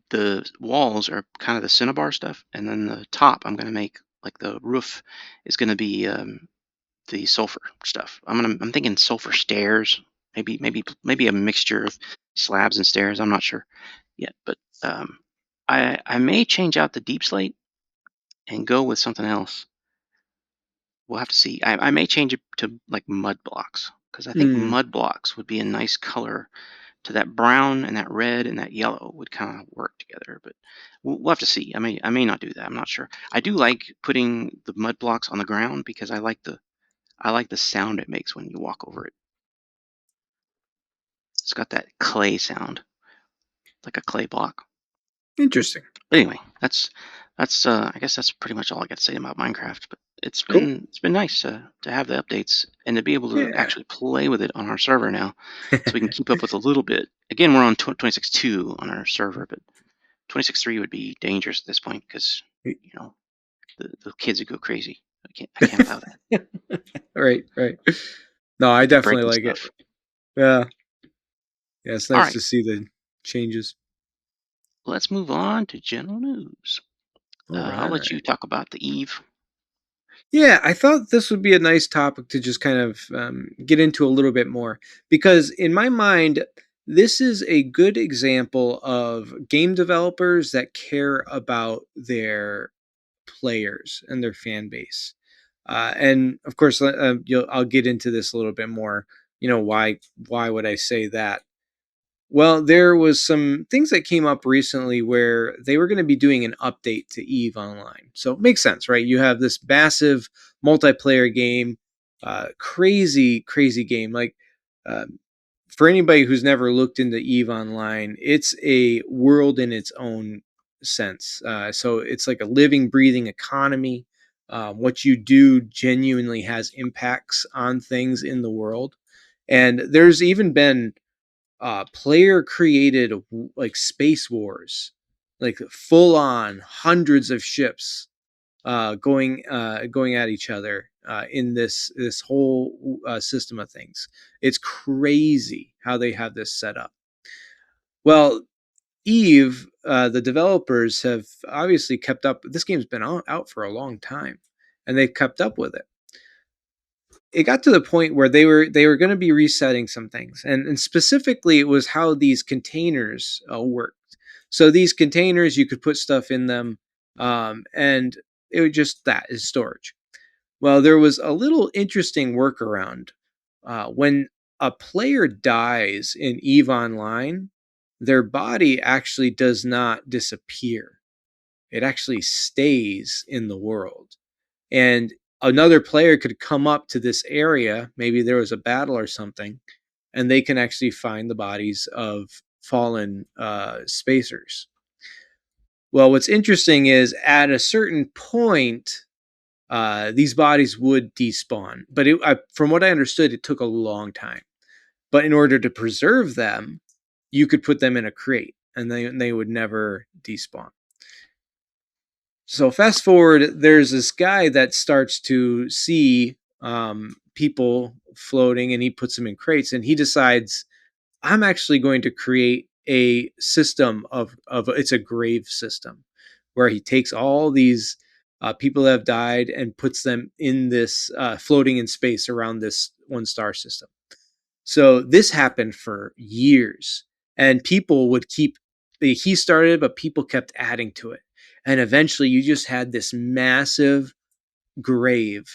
the walls are kind of the cinnabar stuff, and then the top I'm gonna make like the roof is gonna be the sulfur stuff. I'm thinking sulfur stairs, maybe a mixture of slabs and stairs. I'm not sure yet, but I may change out the deep slate and go with something else. We'll have to see. I may change it to like mud blocks because I think Mm. mud blocks would be a nice color to that brown and that red and that yellow would kind of work together. But we'll have to see. I may not do that. I'm not sure. I do like putting the mud blocks on the ground because I like the sound it makes when you walk over it. It's got that clay sound, like a clay block. Interesting. But anyway, that's I guess that's pretty much all I got to say about Minecraft. But it's Cool. been it's been nice to have the updates and to be able to Yeah. actually play with it on our server now, so we can keep up with a little bit. Again, we're on 26.2 on our server, but 26.3 would be dangerous at this point because you know the kids would go crazy. I can't allow that. Right. Right. No, I They'd be definitely breaking like it. stuff. Yeah. Yeah. It's All nice right, to see the changes. let's move on to general news. All I'll let right. you talk about the Eve. Yeah, I thought this would be a nice topic to just kind of get into a little bit more because, in my mind, this is a good example of game developers that care about their players and their fan base. And of course, I'll get into this a little bit more. Why would I say that? Well, there was some things that came up recently where they were going to be doing an update to Eve Online. So it makes sense, right? You have this massive multiplayer game, crazy, crazy game. Like uh, for anybody who's never looked into Eve Online, it's a world in its own sense. So it's like a living, breathing economy. What you do genuinely has impacts on things in the world. And there's even been player created like space wars, like full on hundreds of ships going at each other in this whole system of things. It's crazy how they have this set up. Well, Eve, the developers have obviously kept up. This game's been out for a long time, and they've kept up with it. It got to the point where they were going to be resetting some things, and specifically it was how these containers worked. So these containers, you could put stuff in them, and it was just that is storage. Well, there was a little interesting workaround. When a player dies in EVE Online, their body actually does not disappear. It actually stays in the world. And another player could come up to this area, maybe there was a battle or something, and they can actually find the bodies of fallen spacers. Well, what's interesting is at a certain point, these bodies would despawn. But from what I understood, it took a long time. But in order to preserve them, you could put them in a crate, and they would never despawn. So fast forward, there's this guy that starts to see people floating, and he puts them in crates, and he decides, I'm actually going to create a system of it's a grave system where he takes all these people that have died and puts them in this floating in space around this one star system. So this happened for years, and people would keep. He started, but people kept adding to it, and eventually, you just had this massive grave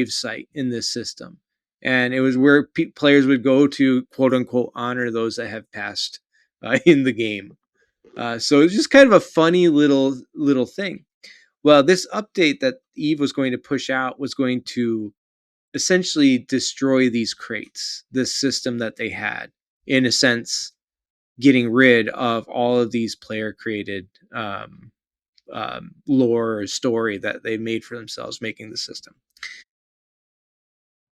site in this system, and it was where players would go to quote unquote honor those that have passed in the game. So it's just kind of a funny little thing. Well, this update that Eve was going to push out was going to essentially destroy these crates, this system that they had, in a sense, getting rid of all of these player created lore or story that they made for themselves making the system.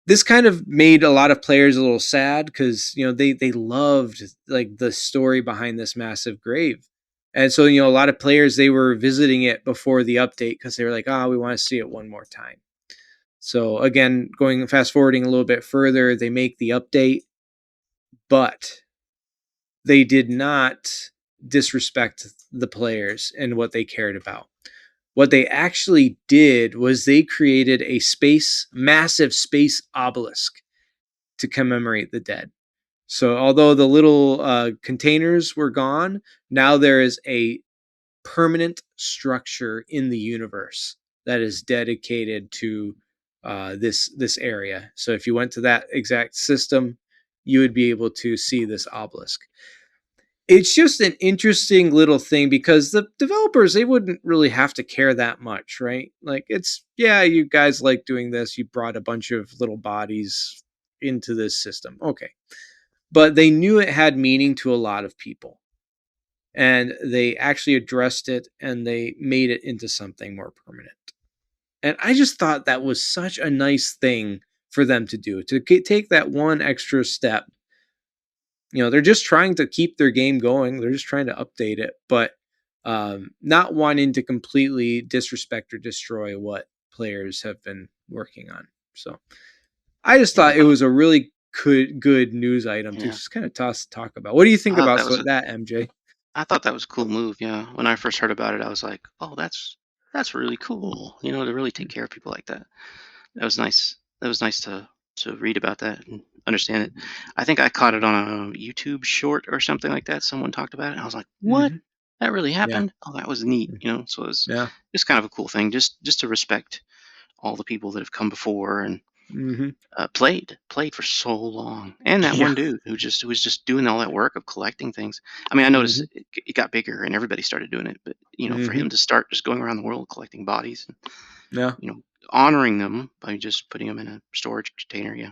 This kind of made a lot of players a little sad because they loved like the story behind this massive grave. And so a lot of players, they were visiting it before the update because they were like, we want to see it one more time. So again, going fast forwarding a little bit further, they make the update, but they did not disrespect the players and what they cared about. What they actually did was they created a massive space obelisk to commemorate the dead. So although the little containers were gone, now there is a permanent structure in the universe that is dedicated to this area. So if you went to that exact system, you would be able to see this obelisk. It's just an interesting little thing because the developers, they wouldn't really have to care that much, right? Like, it's, yeah, you guys like doing this, you brought a bunch of little bodies into this system, okay, but they knew it had meaning to a lot of people, and they actually addressed it and they made it into something more permanent. And I just thought that was such a nice thing for them to do, to take that one extra step. They're just trying to keep their game going. They're just trying to update it, but not wanting to completely disrespect or destroy what players have been working on. So I just Yeah, thought it was a really good news item to yeah. just kind of talk about. What do you I think thought about that was a that, MJ? I thought that was a cool move. Yeah, when I first heard about it, I was like, oh, that's really cool. To really take care of people like that. That was nice. That was nice to read about that and understand it. I think I caught it on a YouTube short or something like that. Someone talked about it, and I was like, "What? Mm-hmm. That really Yeah. happened? Oh, that was neat." So it was Yeah. just kind of a cool thing, just to respect all the people that have come before and Mm-hmm. played for so long, and that Yeah. one dude who was just doing all that work of collecting things. I mean, I noticed Mm-hmm. it got bigger and everybody started doing it, but for Mm-hmm. him to start just going around the world collecting bodies, and, Yeah. you know, honoring them by just putting them in a storage container, yeah.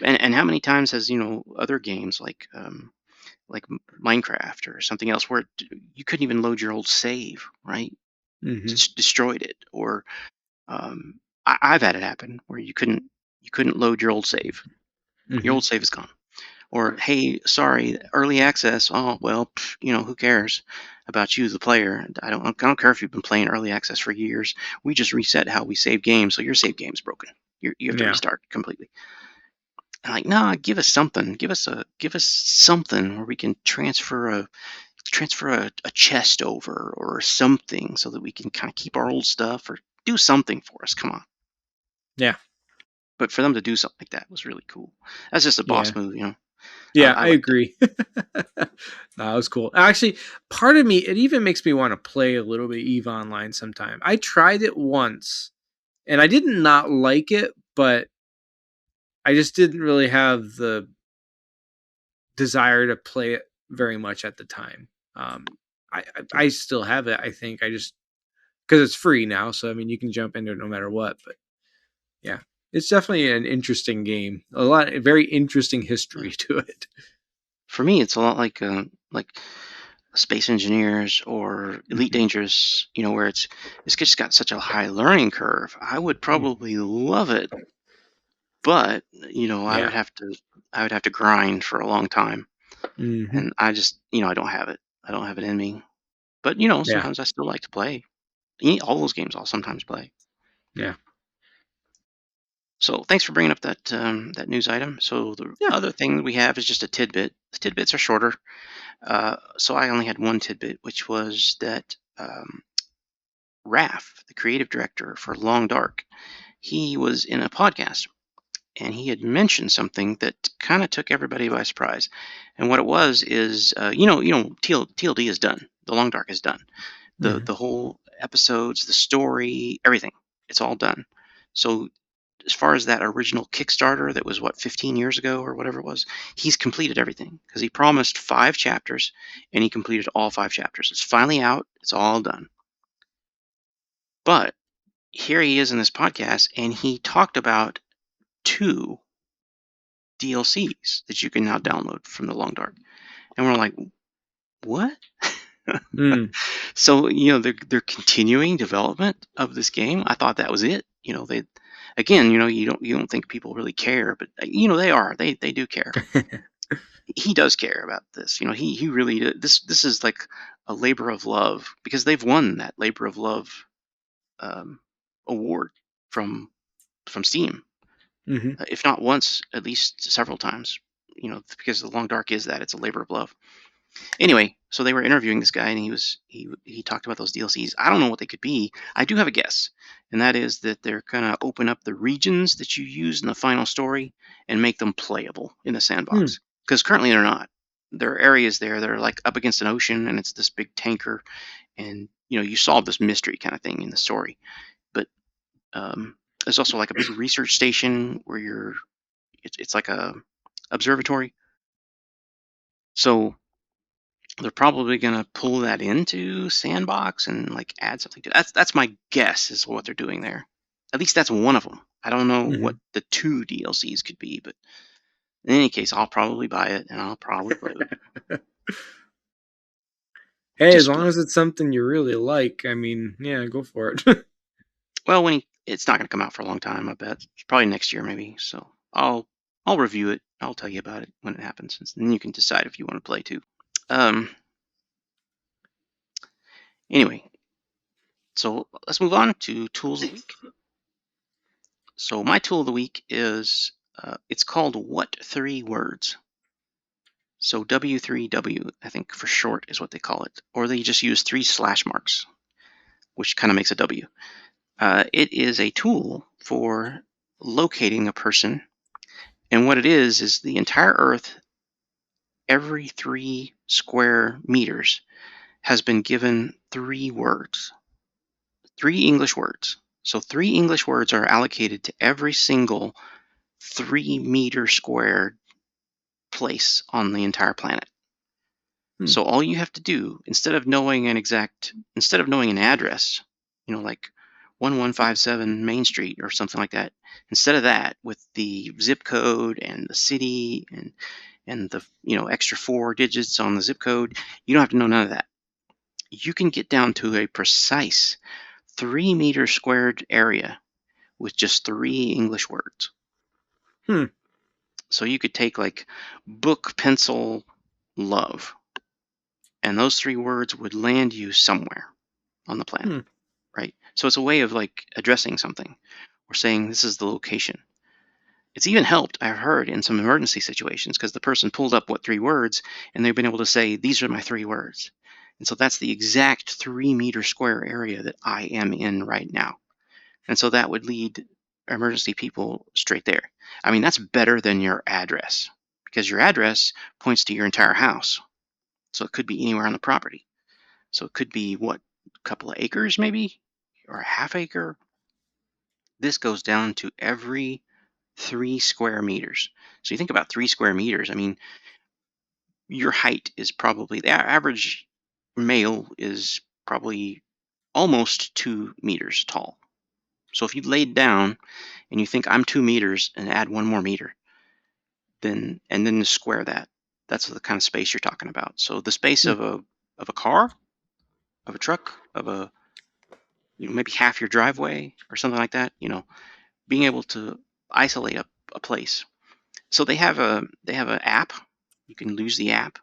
And how many times has other games like Minecraft or something else where you couldn't even load your old save, right? Mm-hmm. Just destroyed it, or I've had it happen where you couldn't load your old save. Your Mm-hmm. old save is gone. Or, hey, sorry, early access. Oh well, who cares about you, the player? I don't care if you've been playing early access for years. We just reset how we save games, so your save game's broken. You have to Yeah. restart completely. And like, nah, give us something. Give us something where we can transfer a chest over or something so that we can kind of keep our old stuff or do something for us. Come on. Yeah. But for them to do something like that was really cool. That's just a Yeah. boss move. Yeah, I I liked it. agree. That was cool. Actually, part of me, it even makes me want to play a little bit EVE Online sometime. I tried it once, and I didn't not like it, but I just didn't really have the desire to play it very much at the time. I still have it. I think I just because it's free now, so I mean you can jump into it no matter what. But yeah, it's definitely an interesting game. A very interesting Yeah. history to it. For me, it's a lot like Space Engineers or Elite Hmm. Dangerous. Where it's just got such a high learning curve. I would probably love it, but Yeah. I would have to grind for a long time, Hmm. and I just I don't have it. I don't have it in me. But Yeah. sometimes I still like to play. All those games I'll sometimes play. Yeah. So thanks for bringing up that news item. So the Yeah. other thing we have is just a tidbit. The tidbits are shorter. So I only had one tidbit, which was that Raf, the creative director for Long Dark, he was in a podcast and he had mentioned something that kind of took everybody by surprise. And what it was is, TLD is done. The Long Dark is done. The Hmm. the whole episodes, the story, everything, it's all done. So as far as that original Kickstarter that was what 15 years ago or whatever it was, he's completed everything because he promised 5 chapters and he completed all 5 chapters. It's finally out. It's all done. But here he is in this podcast and he talked about two DLCs that you can now download from the Long Dark. And we're like, what? Mm. So they're continuing development of this game. I thought that was it. They again, you don't think people really care, but they are. They do care. He does care about this. He really this is like a labor of love because they've won that labor of love um, award from Steam, Hmm. if not once, at least several times. Because the Long Dark is that it's a labor of love. Anyway, so they were interviewing this guy, and he talked about those DLCs. I don't know what they could be. I do have a guess, and that is that they're gonna open up the regions that you use in the final story and make them playable in the Hmm. sandbox. Because currently they're not. There are areas there that are like up against an ocean, and it's this big tanker, and you solve this mystery kind of thing in the story. But there's also like a big research station where it's like a observatory. So they're probably gonna pull that into Sandbox and like add something to that's my guess is what they're doing there. At least that's one of them. I don't know what Hmm. the two DLCs could be, but in any case, I'll probably buy it and I'll probably play with it. Hey, as Just long as it's something you really like, I mean, yeah, go for it. well, it's not gonna come out for a long time. I bet it's probably next year maybe. So I'll review it. I'll tell you about it when it happens, and then you can decide if you want to play too. Um. Anyway, so let's move on to tools of the week. So my tool of the week is it's called What Three Words. So W3W, I think for short is what they call it, or they just use 3 slash marks, which kind of makes a W. It is a tool for locating a person, and what it is the entire Earth, every 3 square meters, has been given 3 words, 3 English words. So 3 English words are allocated to every single 3 meter square place on the entire planet. Hmm. So all you have to do, instead of knowing an address, like 1157 Main Street or something like that, instead of that, with the zip code and the city and the extra 4 digits on the zip code, you don't have to know none of that. You can get down to a precise 3 meter squared area with just 3 English words. Hmm. So you could take like book, pencil, love, and those 3 words would land you somewhere on the planet, Hmm. right? So it's a way of like addressing something or saying this is the location. It's even helped, I've heard, in some emergency situations because the person pulled up what 3 words and they've been able to say, these are my 3 words. And so that's the exact 3 meter square area that I am in right now. And so that would lead emergency people straight there. I mean, that's better than your address because your address points to your entire house. So it could be anywhere on the property. So it could be what, a couple of acres maybe, or a half acre. this goes down to every 3 square meters. So you think about 3 square meters. I mean, your height is probably the average male is probably almost 2 meters tall. So if you laid down and you think I'm 2 meters and add 1 more meter, then square that. That's the kind of space you're talking about. So the space Hmm. of a car, of a truck, of a maybe half your driveway or something like that. Being able to isolate a place. So they have an app. You can use the app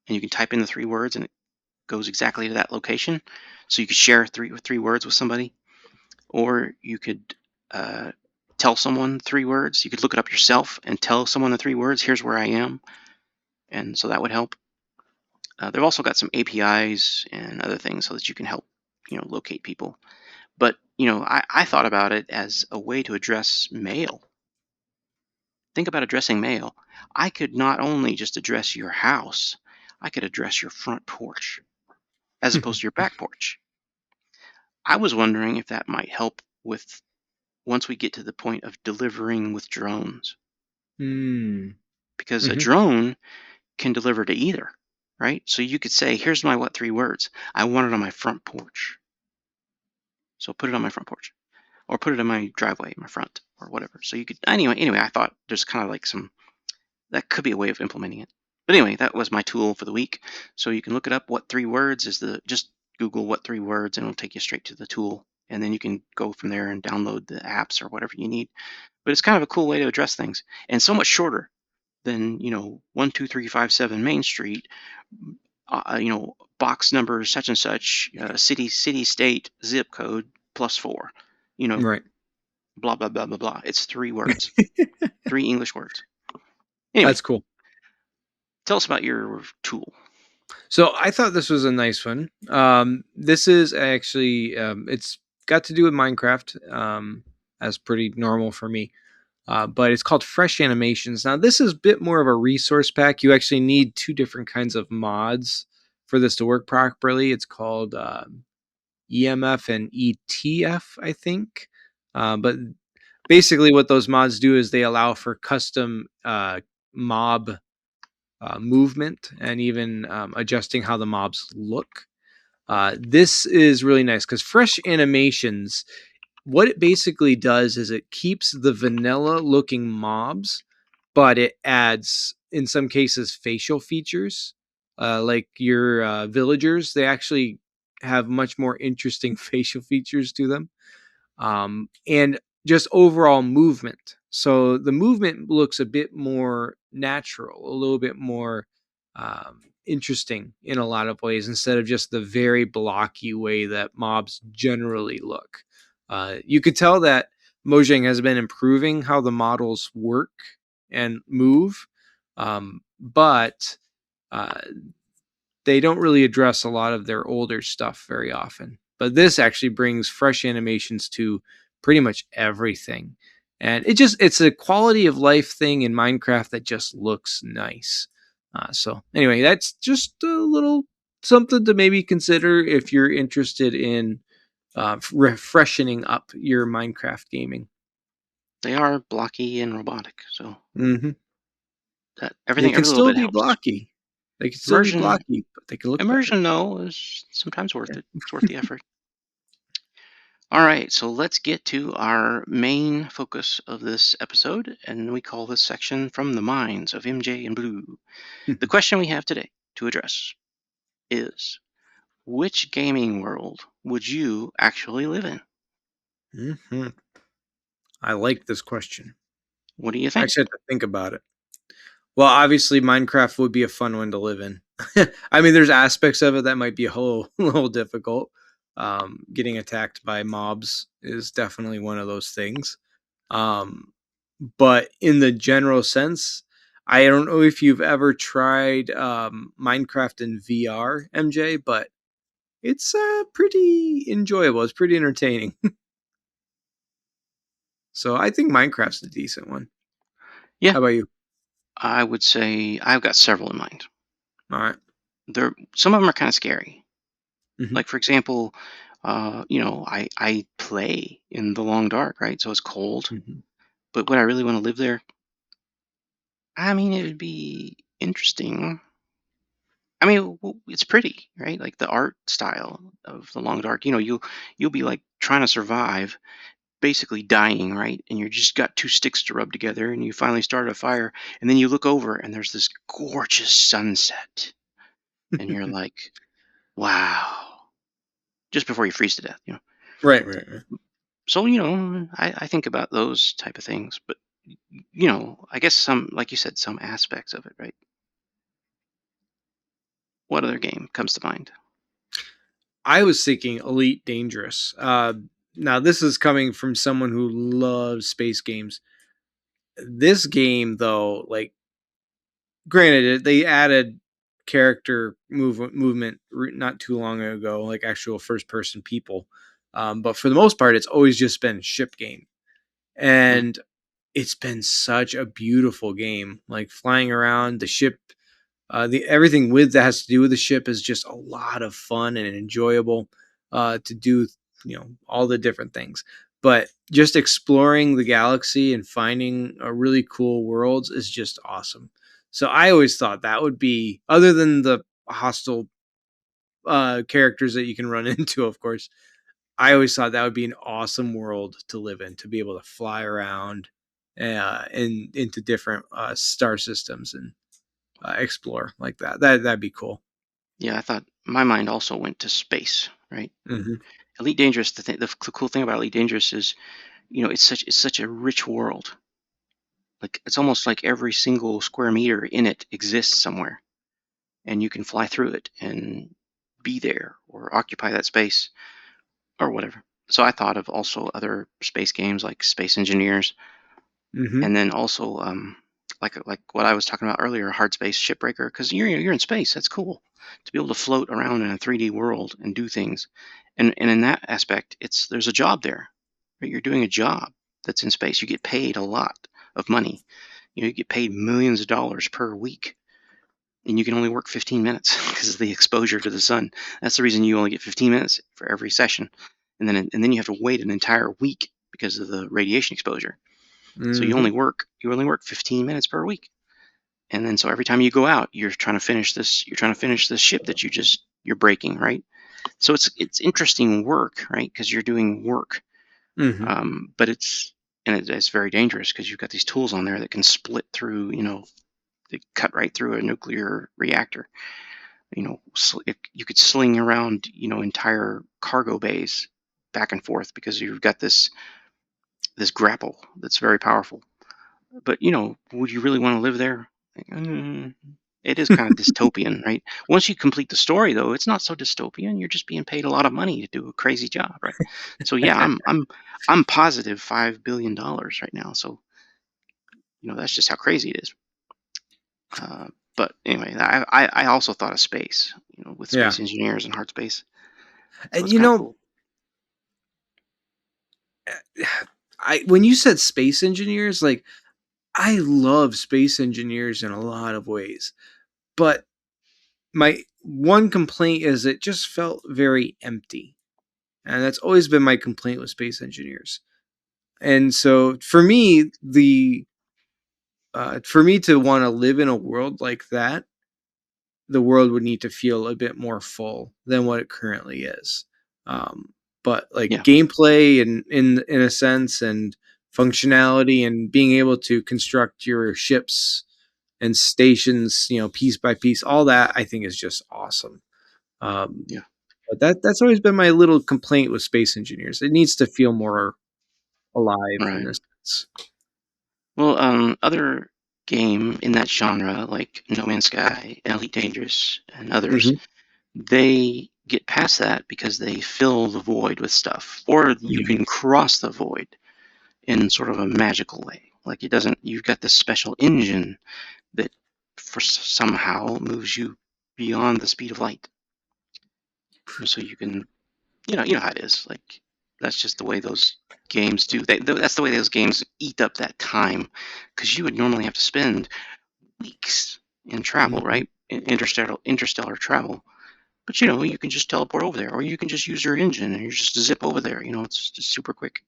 and you can type in the 3 words and it goes exactly to that location. So you could share three words with somebody, or you could uh, tell someone 3 words. You could look it up yourself and tell someone the 3 words. Here's where I am, and so that would help. They've also got some APIs and other things so that you can help locate people. But I thought about it as a way to address mail. Think about addressing mail. I could not only just address your house, I could address your front porch as opposed to your back porch. I was wondering if that might help with once we get to the point of delivering with drones, Mm. because a Hmm. drone can deliver to either, right? So you could say, here's my 3 words. I want it on my front porch. So put it on my front porch, or put it in my driveway, my front, or whatever. So you could, anyway, I thought there's kind of like that could be a way of implementing it. But anyway, that was my tool for the week. So you can look it up. What 3 words is just Google what 3 words and it'll take you straight to the tool. And then you can go from there and download the apps or whatever you need. But it's kind of a cool way to address things and so much shorter than, 12357 Main Street, box number such and such, city, state, zip code +4, you know, Right. blah, blah, blah, blah, blah. It's 3 words, 3 English words. Anyway, That's cool. tell us about your tool. So I thought this was a nice one. This is actually it's got to do with Minecraft. That's pretty normal for me. But it's called Fresh Animations. Now this is a bit more of a resource pack. You actually need two different kinds of mods for this to work properly. It's called EMF and ETF, I think. But basically, what those mods do is they allow for custom mob movement and even adjusting how the mobs look. This is really nice because Fresh Animations, what it basically does is it keeps the vanilla looking mobs, but it adds, in some cases, facial features. Like your villagers, they actually have much more interesting facial features to them, and just overall movement. So the movement looks a bit more natural, a little bit more interesting in a lot of ways, instead of just the very blocky way that mobs generally look. You could tell that Mojang has been improving how the models work and move, but uh, they don't really address a lot of their older stuff very often. But this actually brings fresh animations to pretty much everything. And it's a quality of life thing in Minecraft that just looks nice. So anyway, that's just a little something to maybe consider if you're interested in refreshing up your Minecraft gaming. They are blocky and robotic, so Hmm. that They everything can every little still bit be helps. blocky. They can still be Immersion, blocky, but they can look better. immersion, no, is sometimes worth Yeah. it. It's worth the effort. All right, so let's get to our main focus of this episode, and we call this section From the Minds of MJ and Blue. The question we have today to address is, which gaming world would you actually live in? Hmm. I like this question. What do you I think? actually had to think about it. Well, obviously, Minecraft would be a fun one to live in. I mean, there's aspects of it that might be a whole little difficult. Getting attacked by mobs is definitely one of those things. Um, but in the general sense, I don't know if you've ever tried Minecraft in VR, MJ, but it's pretty enjoyable. It's pretty entertaining. So I think Minecraft's a decent one. Yeah, How about you? I would say I've got several in mind. All right. Some of them are kind of scary. Mm-hmm. Like for example, I play in the long dark, right? So it's cold. Mhm. But would I really want to live there? I mean, it would be interesting. I mean, it's pretty, right? Like the art style of the long dark. You'll be like trying to survive, basically dying, right? And you just got two sticks to rub together, and you finally start a fire, and then you look over, and there's this gorgeous sunset, and you're like, wow, just before you freeze to death. Right, right, right. So I think about those type of things, but I guess some, like you said, some aspects of it, right? What other game comes to mind? I was thinking Elite Dangerous. Now this is coming from someone who loves space games. This game, though, like, granted, they added character movement not too long ago, like actual first person people. But for the most part, it's always just been ship game, Mm, and it's been such a beautiful game. Like flying around the ship, the everything with that has to do with the ship is just a lot of fun and enjoyable to do. All the different things, but just exploring the galaxy and finding really cool worlds is just awesome. So I always thought that would be, other than the hostile characters that you can run into, of course. I always thought that would be an awesome world to live in, to be able to fly around into different star systems and explore like that. That'd be cool. yeah, I thought my mind also went to space, right? Hmm. Elite Dangerous. The cool thing about Elite Dangerous is, it's such a rich world. Like it's almost like every single square meter in it exists somewhere, and you can fly through it and be there or occupy that space or whatever. So I thought of also other space games like Space Engineers, Hmm. and then also like what I was talking about earlier, Hardspace, Shipbreaker, because you're in space. That's cool to be able to float around in a 3D world and do things, and in that aspect, there's a job there. Right? You're doing a job that's in space. You get paid a lot of money. You get paid millions of dollars per week, and you can only work 15 minutes because of the exposure to the sun. That's the reason you only get 15 minutes for every session, and then you have to wait an entire week because of the radiation exposure. So you Hmm. only work 15 minutes per week. And then so every time you go out, you're trying to finish this ship that you're breaking, right? So it's interesting work, right? Because you're doing work. Hmm. But it's very dangerous because you've got these tools on there that can split through, they cut right through a nuclear reactor. You could sling around, entire cargo bays back and forth because you've got this grapple that's very powerful. But would you really want to live there? Mm, it is kind of dystopian, right? Once you complete the story, though, it's not so dystopian. You're just being paid a lot of money to do a crazy job, right? So yeah, I'm positive $5 billion right now. So that's just how crazy it is. But anyway, I also thought of space, with Yeah, Space Engineers and Hard Space. So and it's kind of cool. I when you said space engineers, like, I love space engineers in a lot of ways, but my one complaint is it just felt very empty, and that's always been my complaint with space engineers. And so for me to want to live in a world like that, the world would need to feel a bit more full than what it currently is. Um, but like Yeah, gameplay and in a sense, and functionality, and being able to construct your ships and stations, piece by piece, all that I think is just awesome. Um, yeah, but that's always been my little complaint with space engineers. It needs to feel more alive in right. this sense. Well, other game in that genre like No Man's Sky, Elite Dangerous, and others, Hmm. they get past that because they fill the void with stuff, or you Yeah. can cross the void in sort of a magical way. Like it doesn't, you've got this special engine that somehow moves you beyond the speed of light. So you can, you know how it is. Like that's just the way those games do. That's the way those games eat up that time, because you would normally have to spend weeks in travel, Hmm. right? Interstellar travel. But you can just teleport over there, or you can just use your engine and you just zip over there. It's just super quick.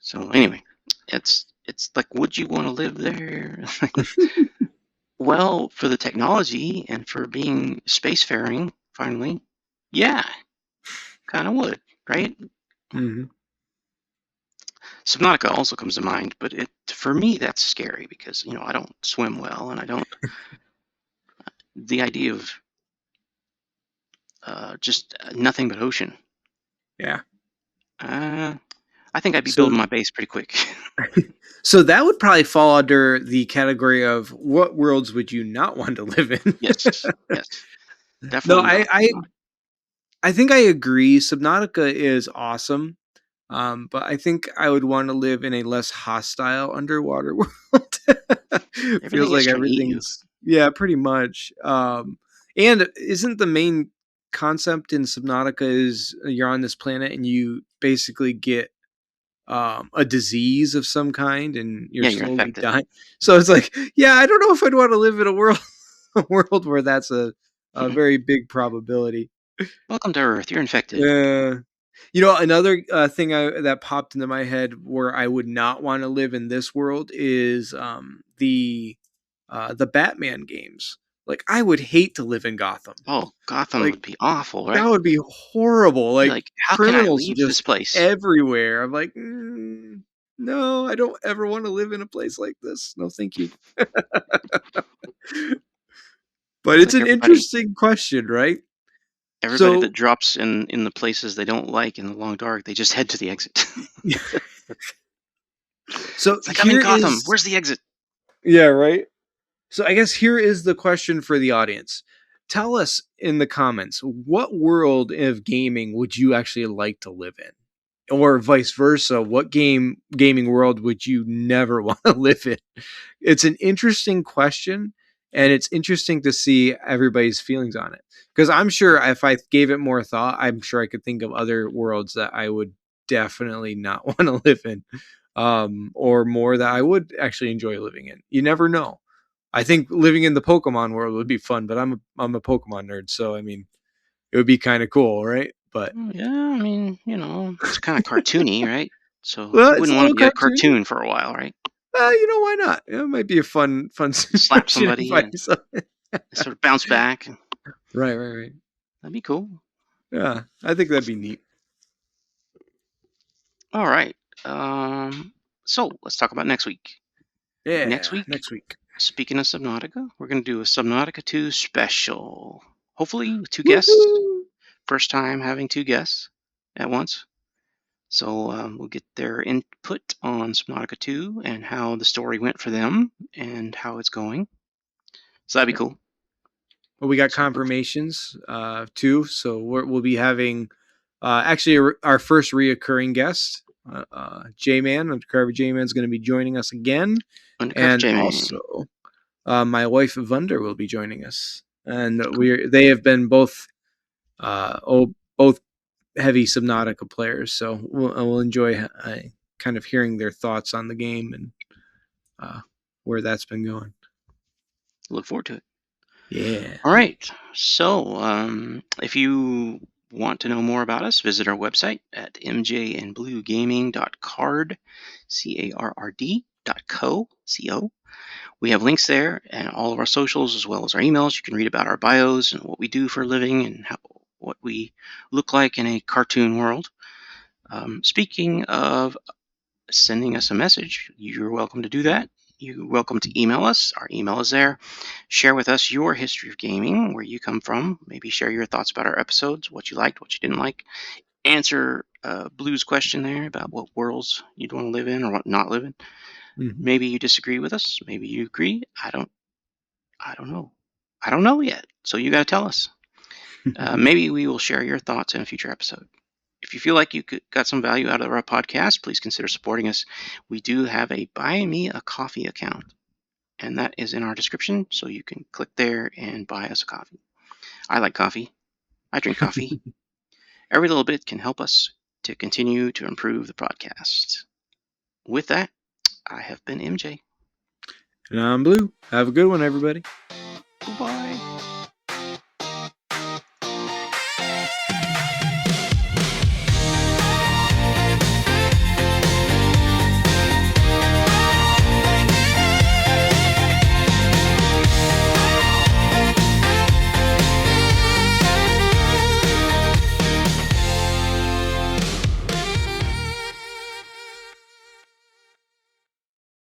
So anyway, it's like, would you want to live there? Well, for the technology and for being spacefaring, finally, yeah, kind of would, right? Hmm. Subnautica also comes to mind, but for me that's scary because I don't swim well, and I don't. The idea of just nothing but ocean. Yeah. Uh, I think I'd be So building my base pretty quick. so that would probably fall under the category of what worlds would you not want to live in? Yes, yes, No, definitely I, not. I I think I agree. Subnautica is awesome. But I think I would want to live in a less hostile underwater world. Feels Everything is like trying to eat you. everything's, yeah, pretty much. And isn't the main concept in Subnautica is you're on this planet and you basically get a disease of some kind and you're Yeah, you're slowly infected. dying. So it's like, yeah, I don't know if I'd want to live in a world a world where that's a very big probability. Welcome to Earth. You're infected. Yeah. Another thing that popped into my head where I would not want to live in this world is the Batman games. Like I would hate to live in Gotham. Oh, Gotham Like would be awful, that right? would be horrible. Be Like like, how can I criminals leave this just place? everywhere. I'm like, no, I don't ever want to live in a place like this. No, thank you. But It's it's like an interesting question, right? everybody that So, drops in the places they don't like in the long dark, they just head to the exit. so It's like, I'm in here Gotham. is, Where's the exit? yeah, right. So I guess here is the question for the audience. Tell us in the comments, what world of gaming would you actually like to live in? Or vice versa, what gaming world would you never want to live in? It's an interesting question, and it's interesting to see everybody's feelings on it. Because I'm sure if I gave it more thought, I'm sure I could think of other worlds that I would definitely not want to live in, or more that I would actually enjoy living in. You never know. I think living in the Pokemon world would be fun, but I'm a Pokemon nerd, so I mean, it would be kind of cool, right? But Yeah, I mean, it's kind of cartoony, right? So well, you it's a wouldn't want little to be a cartoony. cartoon for a while, right? Why not? It might be a fun Slap situation if somebody I and saw it. sort of bounce back. Right, right, right. That'd be cool. Yeah, I think that'd be neat. All right. Um, so let's talk about next week. Next Yeah, week, next week. speaking of Subnautica, we're going to do a Subnautica 2 special. Hopefully with two guests. Woohoo! First time having two guests at once. So we'll get their input on Subnautica 2 and how the story went for them and how it's going. So that'd be Yep. cool. Well, we got So look, confirmations too, so we'll be having actually our first reoccurring guest, J Man, Undercover J Man, is going to be joining us again, Undercover and J-Man. also my wife Vunder will be joining us, and they have been both both heavy Subnautica players, so we'll enjoy kind of hearing their thoughts on the game and uh, where that's been going. Look forward to it. Yeah. All right. So if you want to know more about us, visit our website at mjandbluegaming.card, carrd.co. We have links there and all of our socials as well as our emails. You can read about our bios and what we do for a living and what we look like in a cartoon world. Speaking of sending us a message, you're welcome to do that. You're welcome to email us. Our email is there. Share with us your history of gaming, where you come from. Maybe share your thoughts about our episodes, what you liked, what you didn't like. Answer Blue's question there about what worlds you'd want to live in or what not live in. Hmm. Maybe you disagree with us. Maybe you agree. I don't know. I don't know yet. So you got to tell us. Maybe we will share your thoughts in a future episode. If you feel like you got some value out of our podcast, please consider supporting us. We do have a Buy Me a Coffee account, and that is in our description, so you can click there and buy us a coffee. I like coffee. I drink coffee. Every little bit can help us to continue to improve the podcast. With that, I have been MJ. And I'm Blue. Have a good one, everybody. Bye.